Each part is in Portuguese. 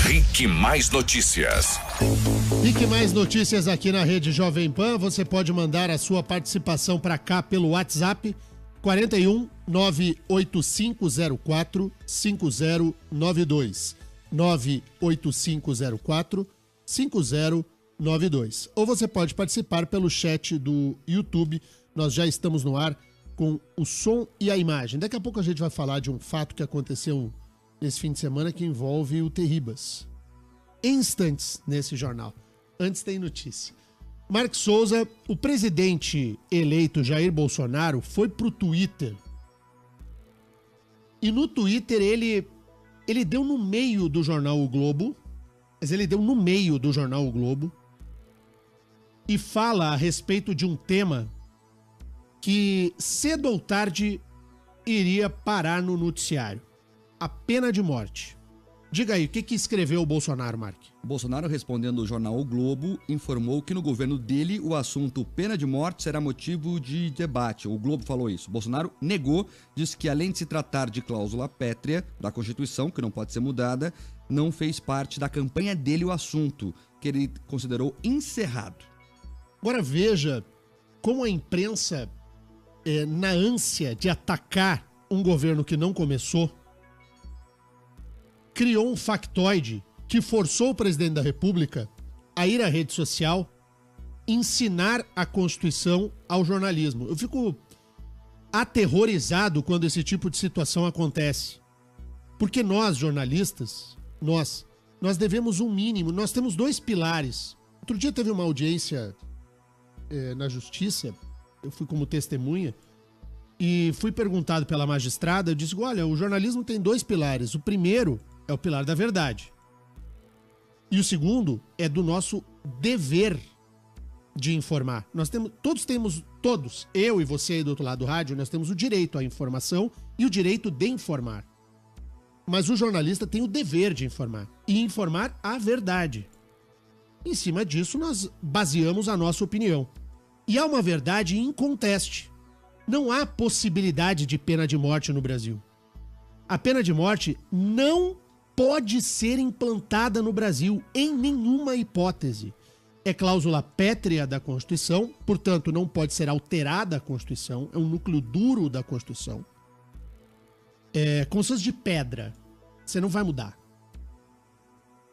Rique Mais Notícias. Rique Mais Notícias aqui na Rede Jovem Pan. Você pode mandar a sua participação para cá pelo WhatsApp 41 98504 5092. 98504 5092. Ou você pode participar pelo chat do YouTube. Nós já estamos no ar com o som e a imagem. Daqui a pouco a gente vai falar de um fato que aconteceu nesse fim de semana que envolve o Terribas. Em instantes nesse jornal. Antes tem notícia. Mark Souza, o presidente eleito Jair Bolsonaro, foi pro Twitter. E no Twitter ele deu no meio do jornal O Globo. Mas ele deu no meio do jornal O Globo. E fala a respeito de um tema que cedo ou tarde iria parar no noticiário. A pena de morte. Diga aí, o que escreveu o Bolsonaro, Mark? Bolsonaro, respondendo ao jornal O Globo, informou que no governo dele o assunto pena de morte será motivo de debate. O Globo falou isso. Bolsonaro negou, disse que além de se tratar de cláusula pétrea da Constituição, que não pode ser mudada, não fez parte da campanha dele o assunto, que ele considerou encerrado. Agora veja como a imprensa, na ânsia de atacar um governo que não começou, criou um factoide que forçou o presidente da República a ir à rede social ensinar a Constituição ao jornalismo. Eu fico aterrorizado quando esse tipo de situação acontece. Porque nós, jornalistas, nós devemos um mínimo. Nós temos dois pilares. Outro dia teve uma audiência na Justiça, eu fui como testemunha, e fui perguntado pela magistrada, eu disse, olha, o jornalismo tem dois pilares. O primeiro é o pilar da verdade. E o segundo é do nosso dever de informar. Todos, eu e você aí do outro lado do rádio, nós temos o direito à informação e o direito de informar. Mas o jornalista tem o dever de informar. E informar a verdade. Em cima disso, nós baseamos a nossa opinião. E há uma verdade inconteste. Não há possibilidade de pena de morte no Brasil. A pena de morte não pode ser implantada no Brasil em nenhuma hipótese. É cláusula pétrea da Constituição, portanto não pode ser alterada a Constituição, é um núcleo duro da Constituição. É como se fosse de pedra, você não vai mudar.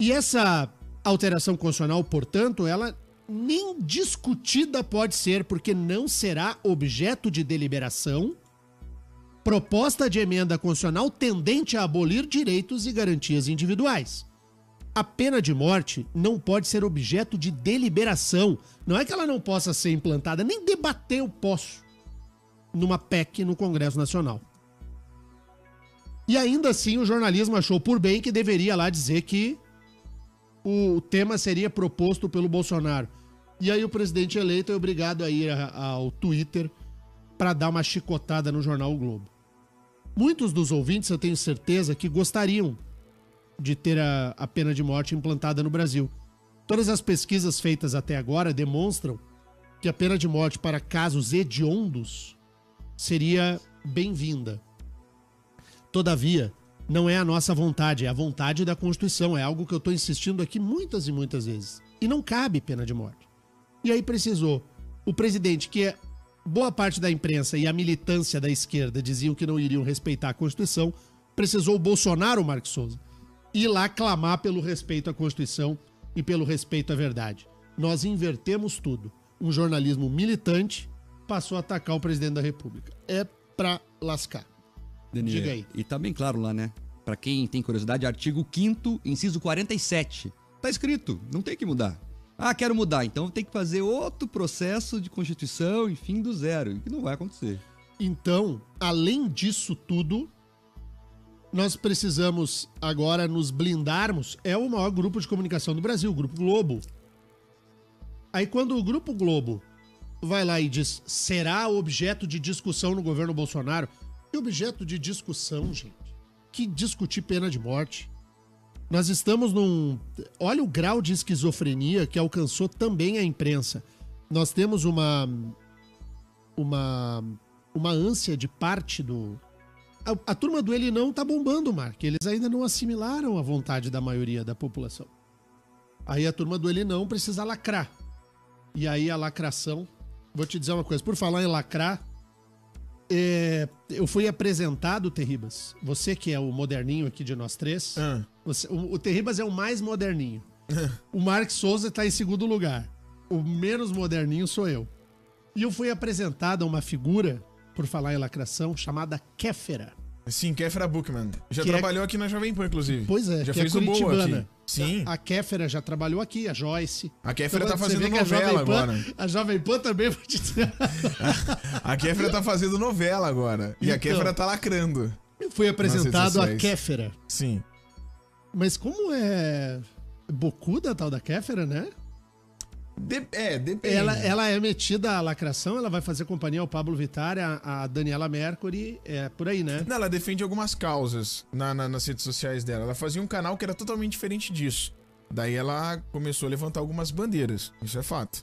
E essa alteração constitucional, portanto, ela nem discutida pode ser, porque não será objeto de deliberação, proposta de emenda constitucional tendente a abolir direitos e garantias individuais. A pena de morte não pode ser objeto de deliberação. Não é que ela não possa ser implantada, nem debater eu posso numa PEC no Congresso Nacional. E ainda assim o jornalismo achou por bem que deveria lá dizer que o tema seria proposto pelo Bolsonaro. E aí o presidente eleito é obrigado a ir ao Twitter para dar uma chicotada no jornal O Globo. Muitos dos ouvintes, eu tenho certeza, que gostariam de ter a pena de morte implantada no Brasil. Todas as pesquisas feitas até agora demonstram que a pena de morte para casos hediondos seria bem-vinda. Todavia, não é a nossa vontade, é a vontade da Constituição. É algo que eu estou insistindo aqui muitas e muitas vezes. E não cabe pena de morte. E aí precisou o presidente, que é boa parte da imprensa e a militância da esquerda diziam que não iriam respeitar a Constituição, precisou o Bolsonaro, Mark Souza, ir lá clamar pelo respeito à Constituição e pelo respeito à verdade. Nós invertemos tudo. Um jornalismo militante passou a atacar o presidente da República. É pra lascar. Daniel, diga aí. E tá bem claro lá, né? Pra quem tem curiosidade, artigo 5º, inciso 47. Tá escrito, não tem que mudar. Ah, quero mudar, então tem que fazer outro processo de Constituição, enfim, do zero, que não vai acontecer. Então, além disso tudo, nós precisamos agora nos blindarmos. É o maior grupo de comunicação do Brasil, o Grupo Globo. Aí quando o Grupo Globo vai lá e diz, será objeto de discussão no governo Bolsonaro? Que objeto de discussão, gente? Que discutir pena de morte? Nós estamos num... Olha o grau de esquizofrenia que alcançou também a imprensa. Nós temos uma ânsia de parte a turma do ele não tá bombando, Mark. Eles ainda não assimilaram a vontade da maioria da população. Aí a turma do ele não precisa lacrar. E aí a lacração... Vou te dizer uma coisa. Por falar em lacrar, eu fui apresentado, Terribas. Você que é o moderninho aqui de nós três. O Terribas é o mais moderninho. O Mark Souza tá em segundo lugar. O menos moderninho sou eu. E eu fui apresentado a uma figura, por falar em lacração, chamada Kéfera. Sim, Kéfera Bookman. Já trabalhou aqui na Jovem Pan, inclusive. Pois é, já que fez é o Boa curitibana. aqui. Sim. A Kéfera já trabalhou aqui, a Joyce. A Kéfera tá Você fazendo vê que novela agora. A Jovem Pan também, vou te dizer. A Kéfera tá fazendo novela agora. E a Kéfera tá lacrando. Eu fui apresentado a sociais. Kéfera. Sim. Mas como é bocuda a tal da Kéfera, né? Depende. Ela é metida à lacração, ela vai fazer companhia ao Pablo Vittar, a Daniela Mercury, por aí, né? Não, ela defende algumas causas nas redes sociais dela. Ela fazia um canal que era totalmente diferente disso. Daí ela começou a levantar algumas bandeiras. Isso é fato.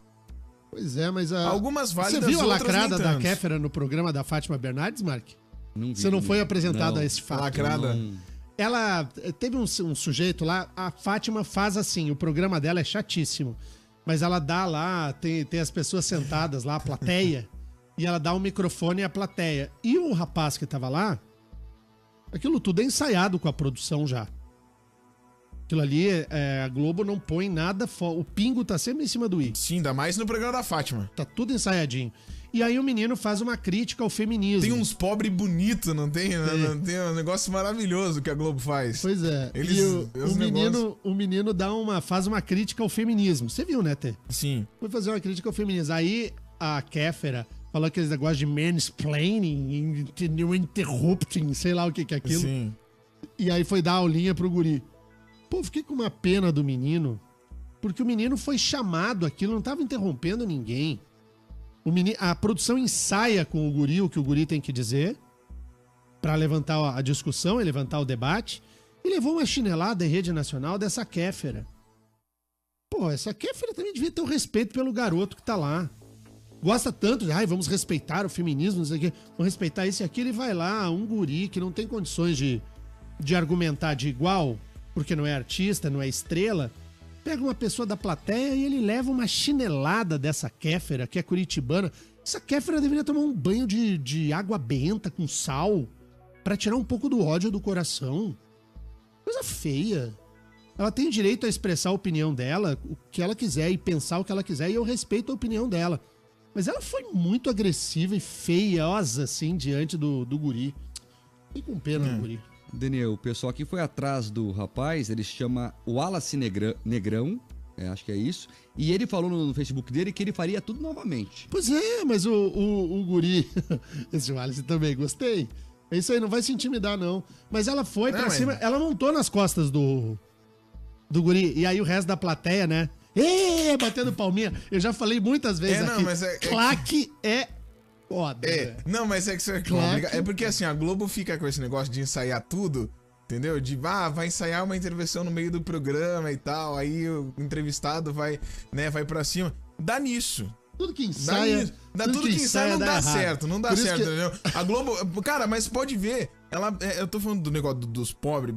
Pois é, mas algumas válidas, você viu a outras lacrada nem da tanto. Kéfera no programa da Fátima Bernardes, Mark? Não vi, Você não foi apresentado não. a esse fato? Lacrada? Não. Ela teve um sujeito lá, a Fátima faz assim, o programa dela é chatíssimo. Mas ela dá lá, tem as pessoas sentadas lá, a plateia, e ela dá um microfone à plateia. E o rapaz que tava lá, aquilo tudo é ensaiado com a produção já. Aquilo ali, a Globo não põe nada fora. O pingo tá sempre em cima do i. Sim, ainda mais no programa da Fátima. Tá tudo ensaiadinho. E aí o menino faz uma crítica ao feminismo. Tem uns pobres bonitos, não tem? Tem um negócio maravilhoso que a Globo faz. Pois é. Eles- e os negócios- o menino faz uma crítica ao feminismo. Você viu, né, Tê? Sim. Foi fazer uma crítica ao feminismo. Aí a Kéfera falou aqueles negócios de mansplaining, interrupting, sei lá o que é aquilo. Sim. E aí foi dar aulinha pro guri. Pô, fiquei com uma pena do menino, porque o menino foi chamado aquilo, não tava interrompendo ninguém. A produção ensaia com o guri o que o guri tem que dizer pra levantar a discussão e levantar o debate. E levou uma chinelada em rede nacional dessa Kéfera. Pô, essa Kéfera também devia ter o respeito pelo garoto que tá lá. Gosta tanto de, vamos respeitar o feminismo, não sei o quê. Vamos respeitar isso e aquilo, e vai lá, um guri que não tem condições de argumentar de igual, porque não é artista, não é estrela, pega uma pessoa da plateia e ele leva uma chinelada dessa Kéfera, que é curitibana. Essa Kéfera deveria tomar um banho de água benta com sal pra tirar um pouco do ódio do coração. Coisa feia. Ela tem direito a expressar a opinião dela, o que ela quiser, e pensar o que ela quiser, e eu respeito a opinião dela. Mas ela foi muito agressiva e feiosa, assim, diante do guri. Fiquei com pena do guri. Daniel, o pessoal aqui foi atrás do rapaz, ele se chama Wallace Negrão, acho que é isso, e ele falou no Facebook dele que ele faria tudo novamente. Pois é, mas o guri... Esse Wallace também, gostei. É isso aí, não vai se intimidar, não. Mas ela foi pra cima, ela montou nas costas do guri, e aí o resto da plateia, né? Batendo palminha. Eu já falei muitas vezes aqui. Mas claque é foda. Não, mas é que você Claro. é porque assim, a Globo fica com esse negócio de ensaiar tudo, entendeu? De, vai ensaiar uma intervenção no meio do programa e tal, aí o entrevistado vai pra cima. Dá nisso. Tudo que ensaia... Tudo que ensaia não dá errado. certo, não dá Por isso certo, que- entendeu? A Globo... Cara, mas pode ver, eu tô falando do negócio dos pobres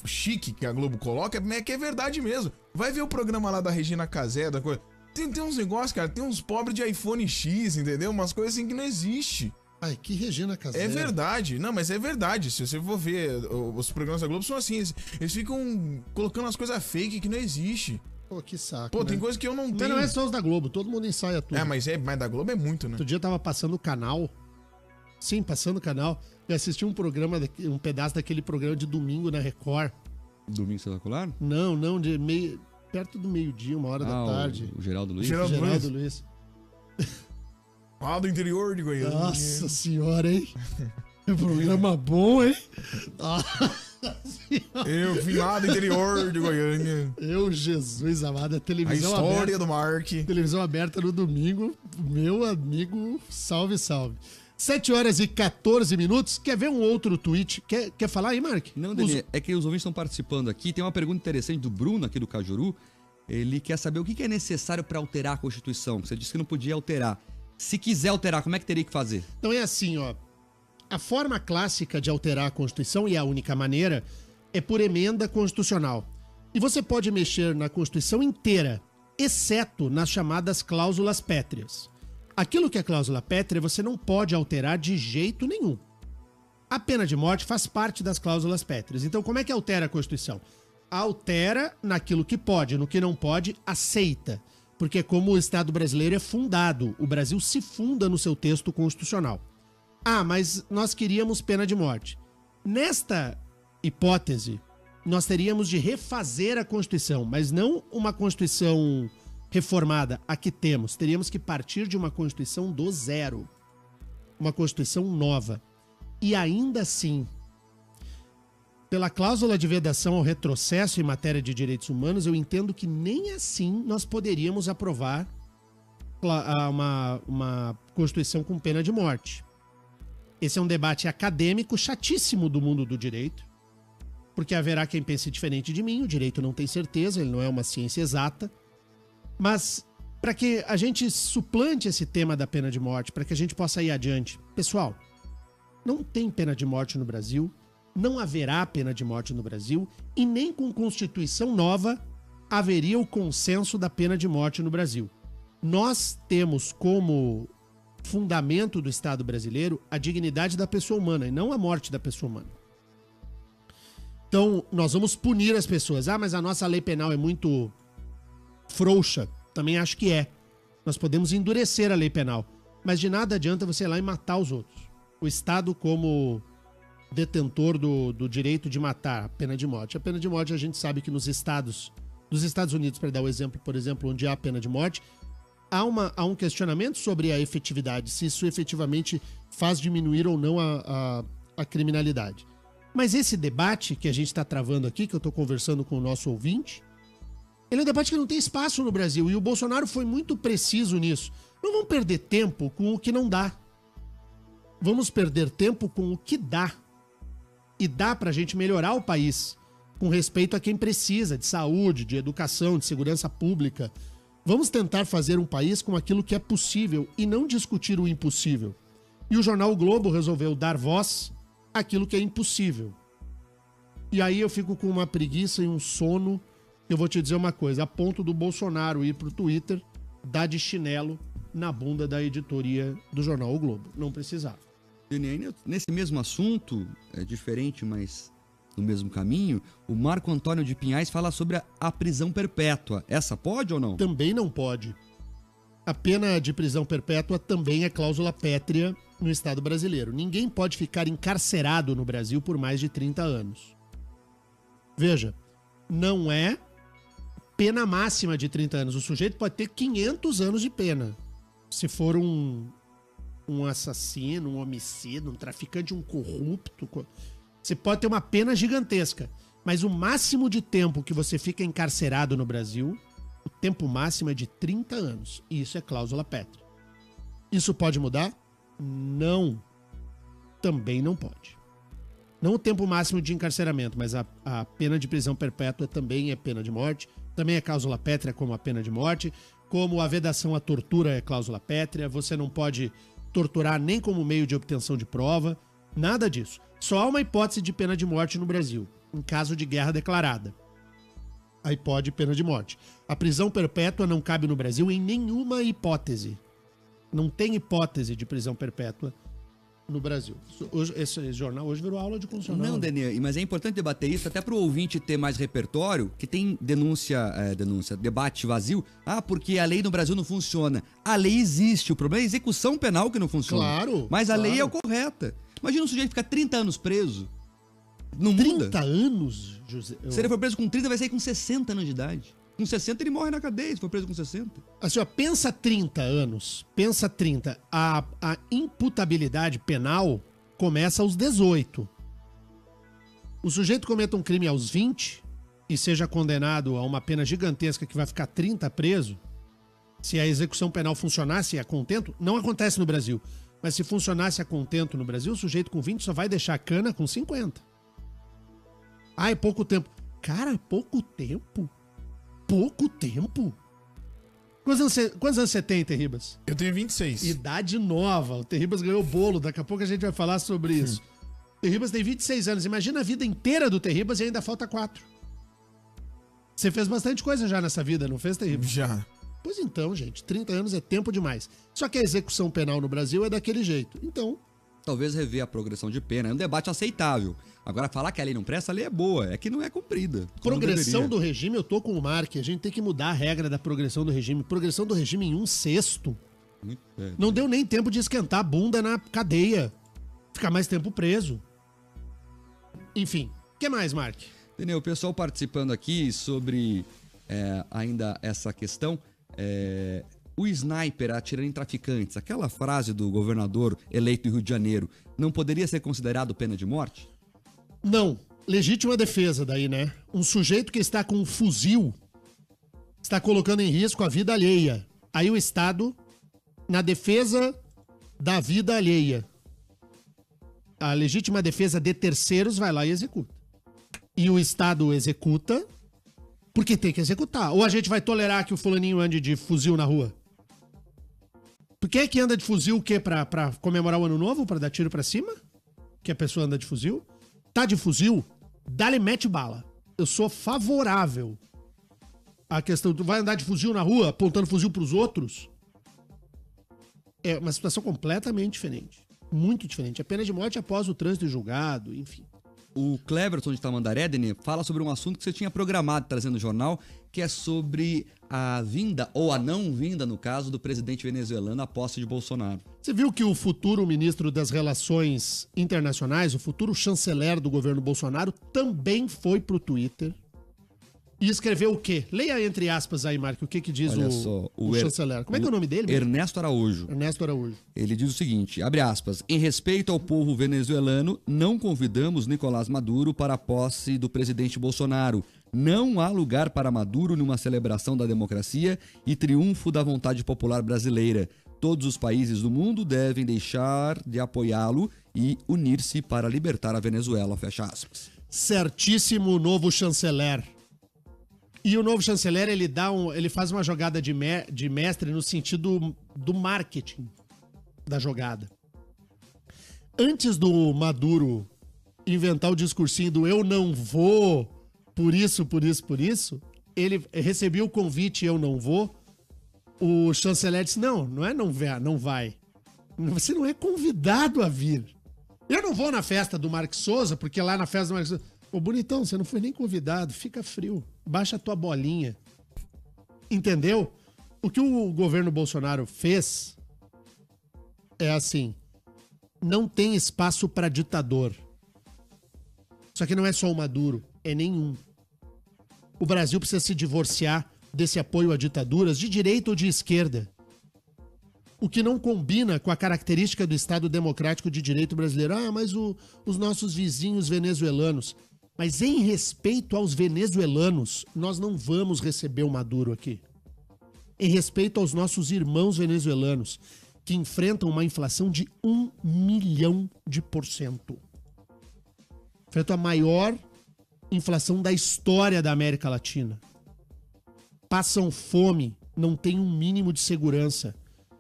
chique que a Globo coloca, que é verdade mesmo. Vai ver o programa lá da Regina Casé, da coisa... Tem uns negócios, cara, tem uns pobres de iPhone X, entendeu? Umas coisas assim que não existe. Ai, que Regina Casé. É verdade. Não, mas é verdade. Se você for ver, os programas da Globo são assim, eles ficam colocando as coisas fake que não existe. Pô, que saco, Pô, né? tem coisa que eu não Mas tenho. não é só os da Globo, todo mundo ensaia tudo. Mas da Globo é muito, né? Outro dia eu tava passando o canal. Sim, passando o canal. Eu assisti um programa, um pedaço daquele programa de domingo na Record. Domingo Espetacular? Não, de perto do meio-dia, 1h da tarde. O Geraldo Luiz? Geraldo Luiz. Lá do interior de Goiânia. Nossa senhora, hein? Que programa bom, hein? Nossa senhora. Eu vim lá do interior de Goiânia. Jesus amado, a A televisão história aberta. do Mark. Televisão aberta no domingo. Meu amigo, salve, salve. 7h14. Quer ver um outro tweet? Quer falar aí, Mark? Não, Daniel, é que os ouvintes estão participando aqui. Tem uma pergunta interessante do Bruno, aqui do Cajuru. Ele quer saber o que é necessário para alterar a Constituição. Você disse que não podia alterar. Se quiser alterar, como é que teria que fazer? Então é assim, ó. A forma clássica de alterar a Constituição, e a única maneira, é por emenda constitucional. E você pode mexer na Constituição inteira, exceto nas chamadas cláusulas pétreas. Aquilo que é cláusula pétrea, você não pode alterar de jeito nenhum. A pena de morte faz parte das cláusulas pétreas. Então, como é que altera a Constituição? Altera naquilo que pode, no que não pode, aceita. Porque é como o Estado brasileiro é fundado. O Brasil se funda no seu texto constitucional. Ah, mas nós queríamos pena de morte. Nesta hipótese, nós teríamos de refazer a Constituição, mas não uma Constituição reformada, a que temos. Teríamos que partir de uma Constituição do zero. Uma Constituição nova. E ainda assim, pela cláusula de vedação ao retrocesso em matéria de direitos humanos, eu entendo que nem assim nós poderíamos aprovar uma Constituição com pena de morte. Esse é um debate acadêmico chatíssimo do mundo do direito, porque haverá quem pense diferente de mim, o direito não tem certeza, ele não é uma ciência exata, mas para que a gente suplante esse tema da pena de morte, para que a gente possa ir adiante, pessoal, não tem pena de morte no Brasil, não haverá pena de morte no Brasil e nem com Constituição nova haveria o consenso da pena de morte no Brasil. Nós temos como fundamento do Estado brasileiro a dignidade da pessoa humana e não a morte da pessoa humana. Então, nós vamos punir as pessoas. Ah, mas a nossa lei penal é muito frouxa. Também acho que é. Nós podemos endurecer a lei penal, mas de nada adianta você ir lá e matar os outros. O Estado, como detentor do direito de matar, a pena de morte. A pena de morte, a gente sabe que nos Estados Unidos, para dar o exemplo, por exemplo, onde há a pena de morte, há um questionamento sobre a efetividade, se isso efetivamente faz diminuir ou não a criminalidade. Mas esse debate que a gente está travando aqui, que eu estou conversando com o nosso ouvinte, ele é um debate que não tem espaço no Brasil e o Bolsonaro foi muito preciso nisso. Não vamos perder tempo com o que não dá. Vamos perder tempo com o que dá. E dá pra gente melhorar o país com respeito a quem precisa de saúde, de educação, de segurança pública. Vamos tentar fazer um país com aquilo que é possível e não discutir o impossível. E o jornal o Globo resolveu dar voz àquilo que é impossível. E aí eu fico com uma preguiça e um sono. Eu vou te dizer uma coisa, a ponto do Bolsonaro ir pro Twitter, dar de chinelo na bunda da editoria do jornal O Globo. Não precisava. Nesse mesmo assunto, é diferente, mas no mesmo caminho, o Marco Antônio de Pinhais fala sobre a prisão perpétua. Essa pode ou não? Também não pode. A pena de prisão perpétua também é cláusula pétrea no Estado brasileiro. Ninguém pode ficar encarcerado no Brasil por mais de 30 anos. Veja, não é pena máxima de 30 anos. O sujeito pode ter 500 anos de pena. Se for um assassino, um homicida, um traficante, um corrupto, você pode ter uma pena gigantesca. Mas o máximo de tempo que você fica encarcerado no Brasil, o tempo máximo é de 30 anos. E isso é cláusula pétrea. Isso pode mudar? Não. Também não pode. Não o tempo máximo de encarceramento, mas a pena de prisão perpétua também é pena de morte. Também é cláusula pétrea como a pena de morte. Como a vedação à tortura é cláusula pétrea. Você não pode torturar nem como meio de obtenção de prova. Nada disso. Só há uma hipótese de pena de morte no Brasil, em caso de guerra declarada. Aí pode pena de morte. A prisão perpétua não cabe no Brasil em nenhuma hipótese. Não tem hipótese de prisão perpétua no Brasil. Esse jornal hoje virou aula de constitucional. Não, Daniel, mas é importante debater isso até para o ouvinte ter mais repertório, que tem debate vazio. Ah, porque a lei no Brasil não funciona. A lei existe, o problema é a execução penal que não funciona. Claro. Mas a lei é a correta. Imagina um sujeito ficar 30 anos preso. Não muda. 30 anos, José? Se ele for preso com 30, vai sair com 60 anos de idade. Com 60 ele morre na cadeia, se for preso com 60. Assim, ó, pensa 30 anos. Pensa 30. A imputabilidade penal começa aos 18. O sujeito cometa um crime aos 20 e seja condenado a uma pena gigantesca que vai ficar 30 preso. Se a execução penal funcionasse a contento, não acontece no Brasil. Mas se funcionasse a contento no Brasil, o sujeito com 20 só vai deixar a cana com 50. Ah, é pouco tempo. Cara, pouco tempo? Pouco tempo? Quantos anos você tem, Terribas? Eu tenho 26. Idade nova. O Terribas ganhou bolo. Daqui a pouco a gente vai falar sobre isso. O Terribas tem 26 anos. Imagina a vida inteira do Terribas e ainda falta 4. Você fez bastante coisa já nessa vida, não fez, Terribas? Já. Pois então, gente. 30 anos é tempo demais. Só que a execução penal no Brasil é daquele jeito. Então... Talvez rever a progressão de pena. É um debate aceitável. Agora, falar que a lei não presta, a lei é boa. É que não é cumprida. Progressão do regime, eu tô com o Mark. A gente tem que mudar a regra da progressão do regime. Progressão do regime em 1/6. Não deu nem tempo de esquentar a bunda na cadeia. Ficar mais tempo preso. Enfim. O que mais, Mark? Entendeu? O pessoal participando aqui sobre ainda essa questão. O sniper atirando em traficantes, aquela frase do governador eleito do Rio de Janeiro, não poderia ser considerado pena de morte? Não. Legítima defesa daí, né? Um sujeito que está com um fuzil está colocando em risco a vida alheia. Aí o Estado, na defesa da vida alheia, a legítima defesa de terceiros vai lá e executa. E o Estado executa porque tem que executar. Ou a gente vai tolerar que o fulaninho ande de fuzil na rua? Por que é que anda de fuzil o quê? Pra comemorar o ano novo? Pra dar tiro pra cima? Que a pessoa anda de fuzil? Tá de fuzil? Dá-lhe mete bala. Eu sou favorável à questão. Tu vai andar de fuzil na rua, apontando fuzil pros outros? É uma situação completamente diferente. Muito diferente. É pena de morte após o trânsito julgado, enfim. O Cleverton de Tamandaré, Denê, fala sobre um assunto que você tinha programado trazendo no jornal, que é sobre a vinda, ou a não vinda, no caso, do presidente venezuelano à posse de Bolsonaro. Você viu que o futuro ministro das Relações Internacionais, o futuro chanceler do governo Bolsonaro, também foi pro Twitter e escreveu o quê? Leia entre aspas aí, Marco, o que diz o chanceler. Como é que é o nome dele? Mesmo? Ernesto Araújo. Ernesto Araújo. Ele diz o seguinte, abre aspas, em respeito ao povo venezuelano, não convidamos Nicolás Maduro para a posse do presidente Bolsonaro. Não há lugar para Maduro numa celebração da democracia e triunfo da vontade popular brasileira. Todos os países do mundo devem deixar de apoiá-lo e unir-se para libertar a Venezuela, fecha aspas. Certíssimo novo chanceler. E o novo chanceler, ele faz uma jogada de mestre no sentido do marketing da jogada. Antes do Maduro inventar o discursinho do eu não vou, por isso, ele recebeu o convite eu não vou, o chanceler disse, não vai. Você não é convidado a vir. Eu não vou na festa do Mark Souza, porque lá na festa do Mark Souza... Ô, bonitão, você não foi nem convidado, fica frio, baixa a tua bolinha. Entendeu? O que o governo Bolsonaro fez é assim, não tem espaço para ditador. Só que não é só o Maduro, é nenhum. O Brasil precisa se divorciar desse apoio a ditaduras de direita ou de esquerda. O que não combina com a característica do Estado democrático de direito brasileiro. Ah, mas os nossos vizinhos venezuelanos... Mas em respeito aos venezuelanos, nós não vamos receber o Maduro aqui. Em respeito aos nossos irmãos venezuelanos, que enfrentam uma inflação de 1 milhão de %. Enfrentam a maior inflação da história da América Latina. Passam fome, não têm um mínimo de segurança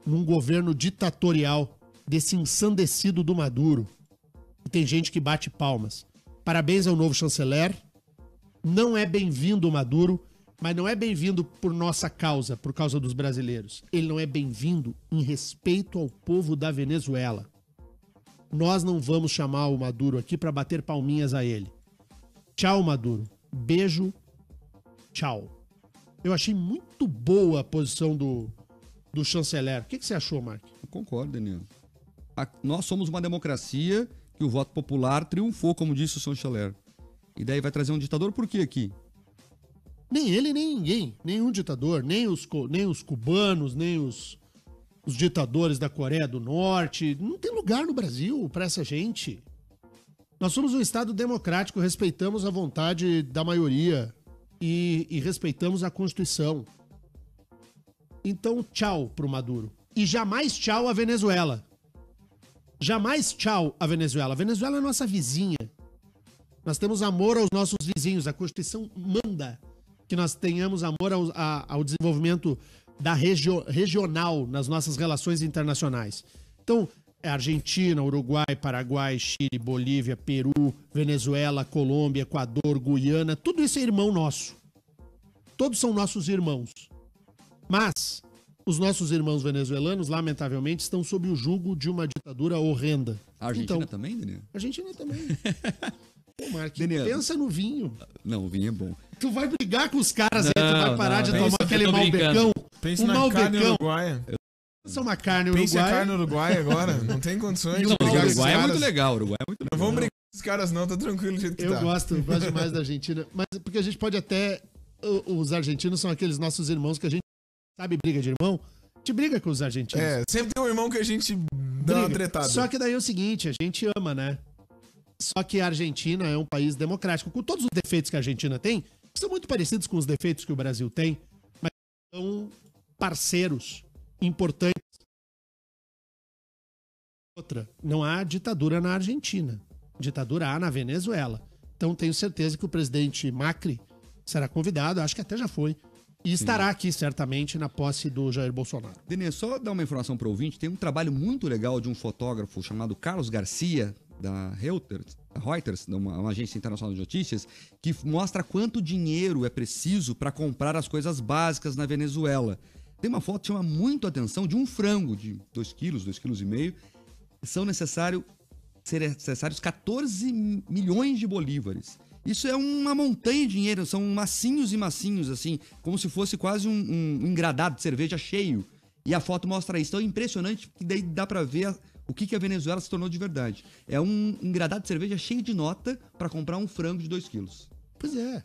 num governo ditatorial desse ensandecido do Maduro. E tem gente que bate palmas. Parabéns ao novo chanceler. Não é bem-vindo o Maduro, mas não é bem-vindo por nossa causa, por causa dos brasileiros. Ele não é bem-vindo em respeito ao povo da Venezuela. Nós não vamos chamar o Maduro aqui para bater palminhas a ele. Tchau, Maduro. Beijo. Tchau. Eu achei muito boa a posição do chanceler. O que você achou, Mark? Eu concordo, Daniel. Nós somos uma democracia... que o voto popular triunfou, como disse o chanceler. E daí vai trazer um ditador por quê aqui? Nem ele, nem ninguém. Nenhum ditador, nem os cubanos, nem os ditadores da Coreia do Norte. Não tem lugar no Brasil para essa gente. Nós somos um Estado democrático, respeitamos a vontade da maioria e respeitamos a Constituição. Então, tchau pro Maduro. E jamais tchau à Venezuela. Jamais tchau à Venezuela. A Venezuela é nossa vizinha. Nós temos amor aos nossos vizinhos. A Constituição manda que nós tenhamos amor ao desenvolvimento regional nas nossas relações internacionais. Então, Argentina, Uruguai, Paraguai, Chile, Bolívia, Peru, Venezuela, Colômbia, Equador, Guiana, tudo isso é irmão nosso. Todos são nossos irmãos. Mas os nossos irmãos venezuelanos, lamentavelmente, estão sob o jugo de uma ditadura horrenda. A Argentina também, Daniel? A Argentina também. Pô, Mark, Daniel, pensa no vinho. Não, o vinho é bom. Tu vai brigar com os caras aí, tu vai parar de tomar aquele tô malbecão. Pensa na carne uruguaia. Pensa uma carne Pensa uruguaia. a carne uruguaia agora. Não tem condições Não, de brigar o com os Uruguai é caras. muito legal, o Uruguai é muito legal. Não vamos brigar com os caras não, tá tranquilo do jeito que Eu tá. gosto demais da Argentina. Mas porque a gente pode até... Os argentinos são aqueles nossos irmãos que a gente sabe briga de irmão. A gente briga com os argentinos. É, sempre tem um irmão que a gente dá uma tretada. Só que daí é o seguinte, a gente ama, né? Só que a Argentina é um país democrático. Com todos os defeitos que a Argentina tem, que são muito parecidos com os defeitos que o Brasil tem, mas são parceiros importantes. Outra, não há ditadura na Argentina. Ditadura há na Venezuela. Então tenho certeza que o presidente Macri será convidado, acho que até já foi, e estará aqui certamente na posse do Jair Bolsonaro. Denê, só dar uma informação para o ouvinte, tem um trabalho muito legal de um fotógrafo chamado Carlos Garcia, da Reuters, uma agência internacional de notícias, que mostra quanto dinheiro é preciso para comprar as coisas básicas na Venezuela. Tem uma foto que chama muito a atenção de um frango de 2 quilos, 2,5 kg. São necessários 14 milhões de bolívares. Isso é uma montanha de dinheiro, são massinhos e massinhos, assim, como se fosse quase um engradado de cerveja cheio. E a foto mostra isso. Então é impressionante, que daí dá pra ver o que a Venezuela se tornou de verdade. É um engradado de cerveja cheio de nota pra comprar um frango de 2 quilos. Pois é.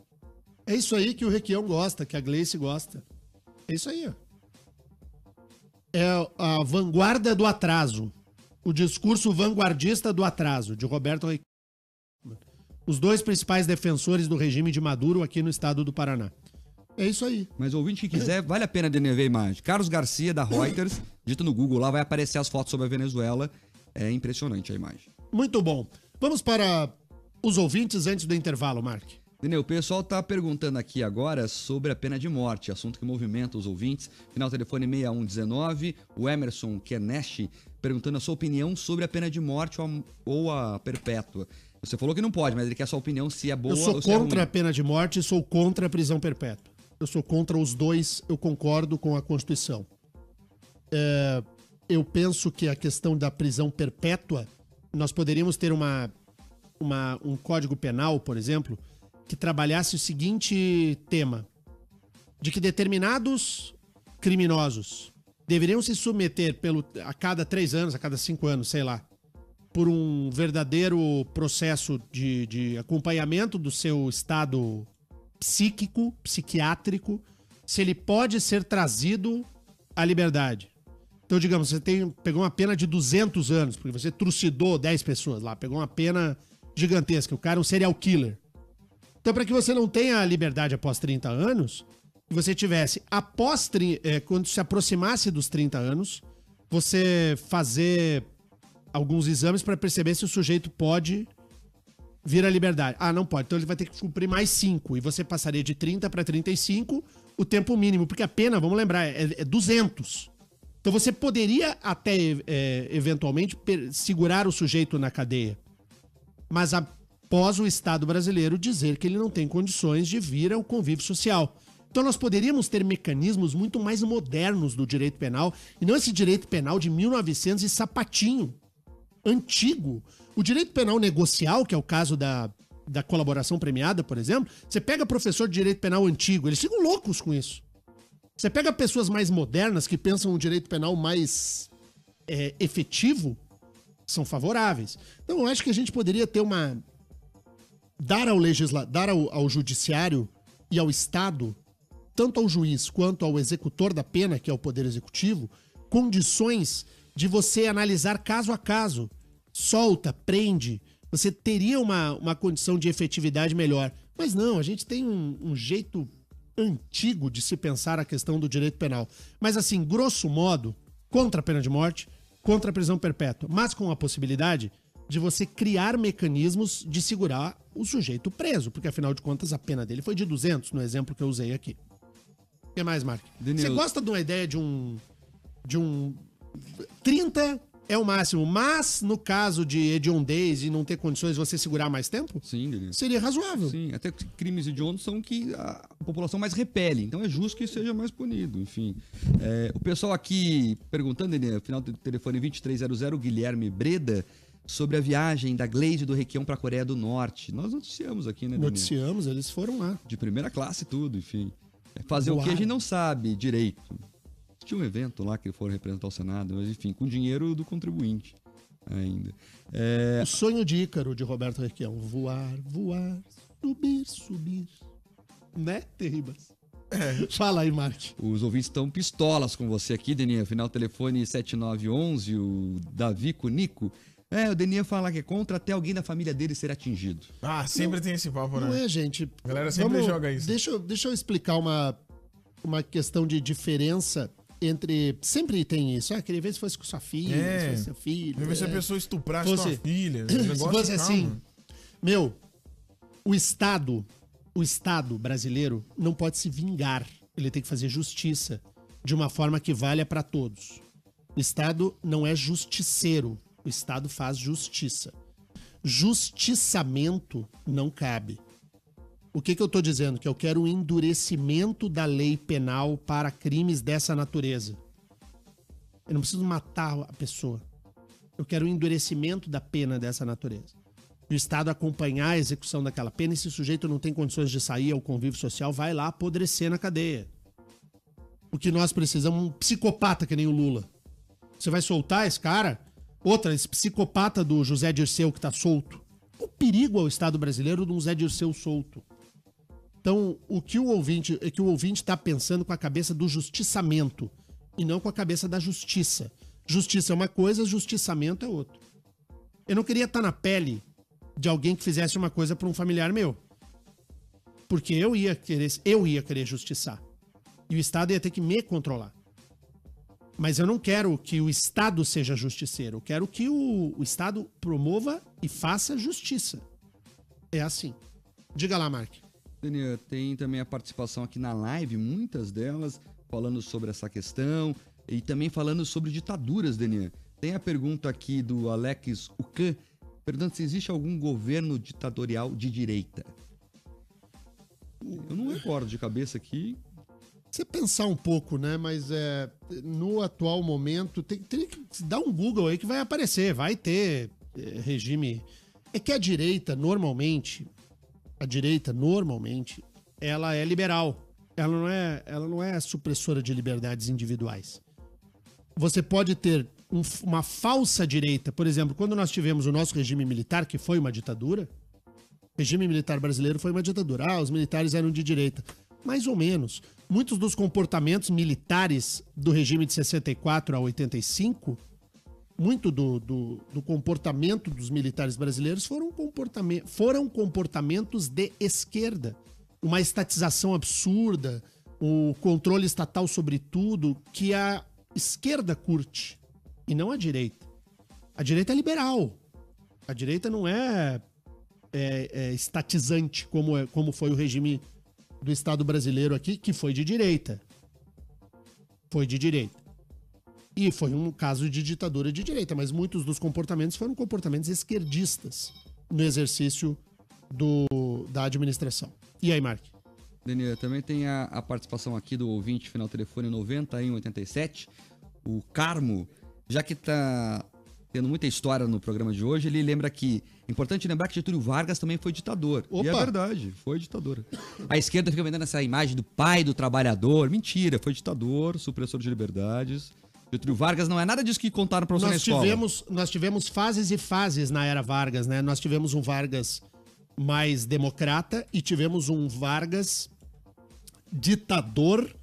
É isso aí que o Requião gosta, que a Gleice gosta. É isso aí, ó. É a vanguarda do atraso. O discurso vanguardista do atraso, de Roberto Requião. Os 2 principais defensores do regime de Maduro aqui no estado do Paraná. É isso aí. Mas o ouvinte que quiser, vale a pena ver a imagem. Carlos Garcia, da Reuters, dito no Google, lá vai aparecer as fotos sobre a Venezuela. É impressionante a imagem. Muito bom. Vamos para os ouvintes antes do intervalo, Mark. Daniel, o pessoal tá perguntando aqui agora sobre a pena de morte, assunto que movimenta os ouvintes. Final telefone 6119, o Emerson Kenesh perguntando a sua opinião sobre a pena de morte ou a perpétua. Você falou que não pode, mas ele quer a sua opinião se é boa ou se é ruim. Eu sou contra a pena de morte e sou contra a prisão perpétua. Eu sou contra os dois, eu concordo com a Constituição. Eu penso que a questão da prisão perpétua, nós poderíamos ter um código penal, por exemplo, que trabalhasse o seguinte tema, de que determinados criminosos deveriam se submeter a cada 3 anos, a cada 5 anos, sei lá, por um verdadeiro processo de acompanhamento do seu estado psíquico, psiquiátrico, se ele pode ser trazido à liberdade. Então, digamos, você pegou uma pena de 200 anos, porque você trucidou 10 pessoas lá, pegou uma pena gigantesca, o cara é um serial killer. Então, para que você não tenha a liberdade após 30 anos, que você tivesse, quando se aproximasse dos 30 anos, você fazer alguns exames para perceber se o sujeito pode vir à liberdade. Ah, não pode. Então ele vai ter que cumprir mais 5. E você passaria de 30 para 35 o tempo mínimo. Porque a pena, vamos lembrar, é 200. Então você poderia até, eventualmente, segurar o sujeito na cadeia. Mas após o Estado brasileiro dizer que ele não tem condições de vir ao convívio social. Então nós poderíamos ter mecanismos muito mais modernos do direito penal, e não esse direito penal de 1900 e sapatinho, antigo. O direito penal negocial, que é o caso da colaboração premiada, por exemplo, você pega professor de direito penal antigo, eles ficam loucos com isso. Você pega pessoas mais modernas que pensam um direito penal mais efetivo, são favoráveis. Então eu acho que a gente poderia ter dar ao judiciário e ao Estado, tanto ao juiz quanto ao executor da pena, que é o Poder Executivo, condições de você analisar caso a caso. Solta, prende, você teria uma condição de efetividade melhor. Mas não, a gente tem um jeito antigo de se pensar a questão do direito penal. Mas assim, grosso modo, contra a pena de morte, contra a prisão perpétua, mas com a possibilidade de você criar mecanismos de segurar o sujeito preso, porque afinal de contas a pena dele foi de 200, no exemplo que eu usei aqui. que mais, Mark? Daniel- Você gosta de uma ideia de um 30 é o máximo, mas no caso de hediondez e não ter condições de você segurar mais tempo, Sim, Daniel. seria razoável. Sim, até que crimes hediondos são que a população mais repele, então é justo que seja mais punido, enfim. O pessoal aqui perguntando, Daniel, final do telefone 2300, Guilherme Breda, sobre a viagem da Glaze do Requião para a Coreia do Norte. Nós noticiamos aqui, né, Daniel? Noticiamos, eles foram lá. De primeira classe e tudo, enfim. Fazer o que a Voaram. gente não sabe direito. Tinha um evento lá que foram representar o Senado, mas enfim, com dinheiro do contribuinte ainda. O sonho de Ícaro, de Roberto Requião. Voar, voar, subir, subir. Né, Terribas? Fala aí, Mark. Os ouvintes estão pistolas com você aqui, Deninha. Final telefone 7911, o Davi Cunico. O Deninha fala que é contra até alguém da família dele ser atingido. Ah, sempre tem esse papo, né? Não é, gente. A galera sempre joga isso. Deixa eu explicar uma questão de diferença entre... Sempre tem isso. queria ver se fosse com sua filha, se fosse seu filho. Queria ver se a pessoa estuprasse Fosse- sua filha. Se fosse assim... Meu, o Estado brasileiro não pode se vingar. Ele tem que fazer justiça de uma forma que valha para todos. O Estado não é justiceiro. O Estado faz justiça. Justiçamento não cabe. O que eu tô dizendo? Que eu quero o endurecimento da lei penal para crimes dessa natureza. Eu não preciso matar a pessoa. Eu quero o endurecimento da pena dessa natureza. E o Estado acompanhar a execução daquela pena, e se o sujeito não tem condições de sair ao convívio social, vai lá apodrecer na cadeia. O que nós precisamos é um psicopata que nem o Lula. Você vai soltar esse cara? Esse psicopata do José Dirceu que tá solto. O perigo ao Estado brasileiro de um José Dirceu solto. Então, o que o ouvinte tá pensando com a cabeça do justiçamento e não com a cabeça da justiça. Justiça é uma coisa, justiçamento é outra. Eu não queria estar na pele de alguém que fizesse uma coisa para um familiar meu. Porque eu ia querer justiçar. E o Estado ia ter que me controlar. Mas eu não quero que o Estado seja justiceiro. Eu quero que o Estado promova e faça justiça. É assim. Diga lá, Mark. Daniel, tem também a participação aqui na live, muitas delas falando sobre essa questão e também falando sobre ditaduras, Daniel. Tem a pergunta aqui do Alex Ucan, perguntando se existe algum governo ditatorial de direita. Eu não recordo de cabeça aqui. Você pensar um pouco, né? Mas no atual momento, tem que dar um Google aí que vai aparecer. Vai ter regime... É que a direita, normalmente, ela é liberal. Ela não é supressora de liberdades individuais. Você pode ter uma falsa direita. Por exemplo, quando nós tivemos o nosso regime militar, que foi uma ditadura, o regime militar brasileiro foi uma ditadura. Os militares eram de direita. Mais ou menos. Muitos dos comportamentos militares do regime de 64 a 85, muito do comportamento dos militares brasileiros foram comportamentos de esquerda. Uma estatização absurda, o controle estatal sobre tudo, que a esquerda curte, e não a direita. A direita é liberal. A direita não é estatizante, como foi o regime do Estado brasileiro aqui, que foi de direita. Foi de direita. E foi um caso de ditadura de direita, mas muitos dos comportamentos foram comportamentos esquerdistas no exercício da administração. E aí, Mark? Daniel, também tem a participação aqui do ouvinte, final telefone 9187, o Carmo, já que tá tendo muita história no programa de hoje, ele lembra que é importante lembrar que Getúlio Vargas também foi ditador. Opa! E é verdade, foi ditador. A esquerda fica vendendo essa imagem do pai do trabalhador. Mentira, foi ditador, supressor de liberdades. Getúlio Vargas não é nada disso que contaram pra você na escola. Nós tivemos fases e fases na era Vargas, né? Nós tivemos um Vargas mais democrata e tivemos um Vargas ditador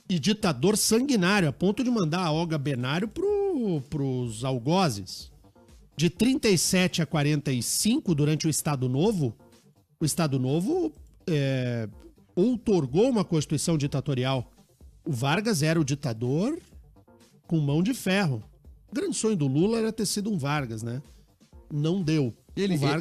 e ditador sanguinário, a ponto de mandar a Olga Benário pros algozes. De 37 a 45, durante o Estado Novo outorgou uma Constituição ditatorial. O Vargas era o ditador com mão de ferro. O grande sonho do Lula era ter sido um Vargas, né? Não deu.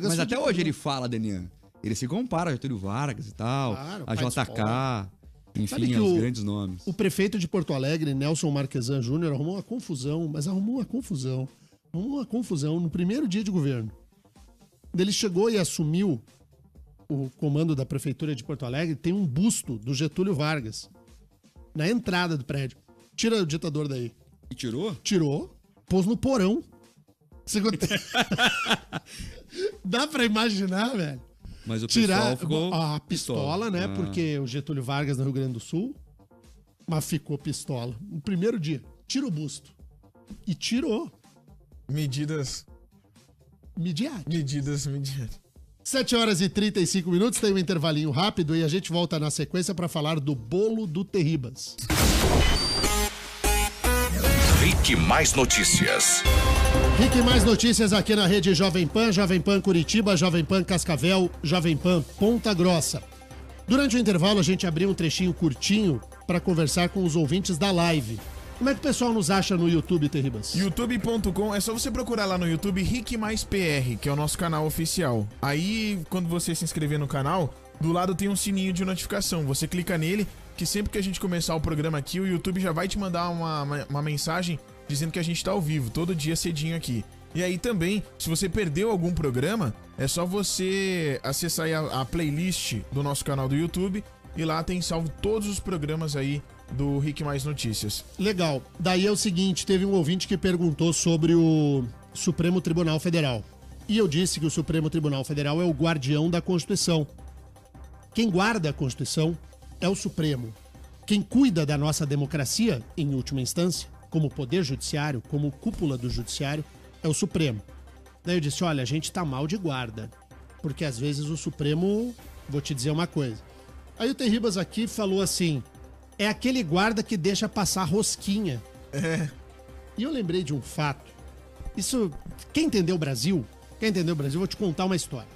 Mas até hoje ele fala, Daniel. Ele se compara a Getúlio Vargas e tal, Claro, a pai de JK. Enfim, que os grandes nomes. O prefeito de Porto Alegre, Nelson Marquesan Júnior, arrumou uma confusão, mas arrumou uma confusão no primeiro dia de governo. Ele chegou e assumiu o comando da prefeitura de Porto Alegre, tem um busto do Getúlio Vargas na entrada do prédio. Tira o ditador daí. E tirou? Tirou, pôs no porão. Dá pra imaginar, velho? Mas o pessoal ficou a pistola, né? Porque o Getúlio Vargas no Rio Grande do Sul, mas ficou pistola. No primeiro dia, tira o busto. E tirou. Medidas. Midiáticas. 7 horas e 35 minutos, tem um intervalinho rápido e a gente volta na sequência para falar do bolo do Terribas. Rick Mais Notícias. Rick Mais Notícias aqui na rede Jovem Pan Curitiba, Jovem Pan Cascavel, Jovem Pan Ponta Grossa. Durante o intervalo a gente abriu um trechinho curtinho para conversar com os ouvintes da live. Como é que o pessoal nos acha no YouTube, Terribas? youtube.com, é só você procurar lá no YouTube Rick Mais PR, que é o nosso canal oficial. Aí, quando você se inscrever no canal, do lado tem um sininho de notificação. Você clica nele, que sempre que a gente começar o programa aqui, o YouTube já vai te mandar uma mensagem dizendo que a gente tá ao vivo, todo dia cedinho aqui. E aí também, se você perdeu algum programa, é só você acessar aí a playlist do nosso canal do YouTube e lá tem salvo todos os programas aí do Rick Mais Notícias. Legal. Daí é o seguinte, teve um ouvinte que perguntou sobre o Supremo Tribunal Federal. E eu disse que o Supremo Tribunal Federal é o guardião da Constituição. Quem guarda a Constituição é o Supremo. Quem cuida da nossa democracia, em última instância, como poder judiciário, como cúpula do judiciário, é o Supremo. Daí eu disse, olha, a gente tá mal de guarda. Porque às vezes o Supremo... Vou te dizer uma coisa. Aí o Terribas aqui falou assim... É aquele guarda que deixa passar rosquinha. É. E eu lembrei de um fato. Isso... Quem entendeu o Brasil? Vou te contar uma história.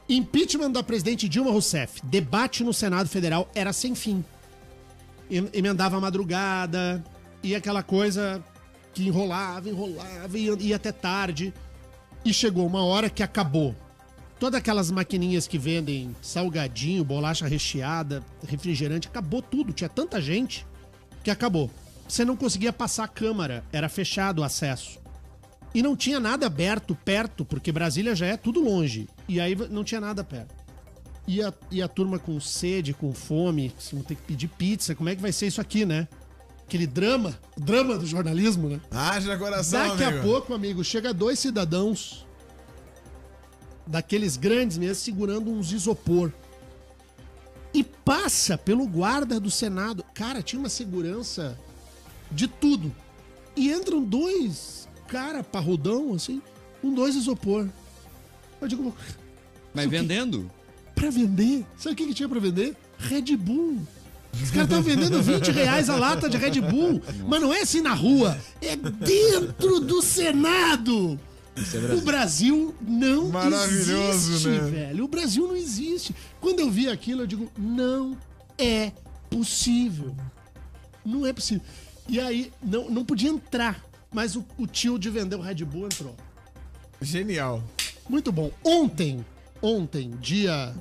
Impeachment da presidente Dilma Rousseff. Debate no Senado Federal era sem fim. Emendava a madrugada... E aquela coisa que enrolava, ia até tarde. E chegou uma hora que acabou. Todas aquelas maquininhas que vendem salgadinho, bolacha recheada, refrigerante, acabou tudo. Tinha tanta gente que acabou. Você não conseguia passar a Câmara, era fechado o acesso. E não tinha nada aberto perto, porque Brasília já é tudo longe. E aí não tinha nada perto. E a turma com sede, com fome, vão ter que pedir pizza. Como é que vai ser isso aqui, né? Aquele drama do jornalismo, né? Haja coração, Daqui a pouco, amigo, chega 2 cidadãos daqueles grandes mesmo, segurando uns isopor. E passa pelo guarda do Senado. Cara, tinha uma segurança de tudo. E entram 2 cara parrudão, assim, com 2 isopor. Eu digo... Mas vendendo? Pra vender? Sabe o que tinha pra vender? Red Bull. Os caras estão vendendo R$20 a lata de Red Bull. Nossa. Mas não é assim na rua. É dentro do Senado. O Brasil não existe, né? Velho. O Brasil não existe. Quando eu vi aquilo, eu digo, não é possível. Não é possível. E aí, não podia entrar. Mas o tio de vender o Red Bull entrou. Genial. Muito bom. Ontem, dia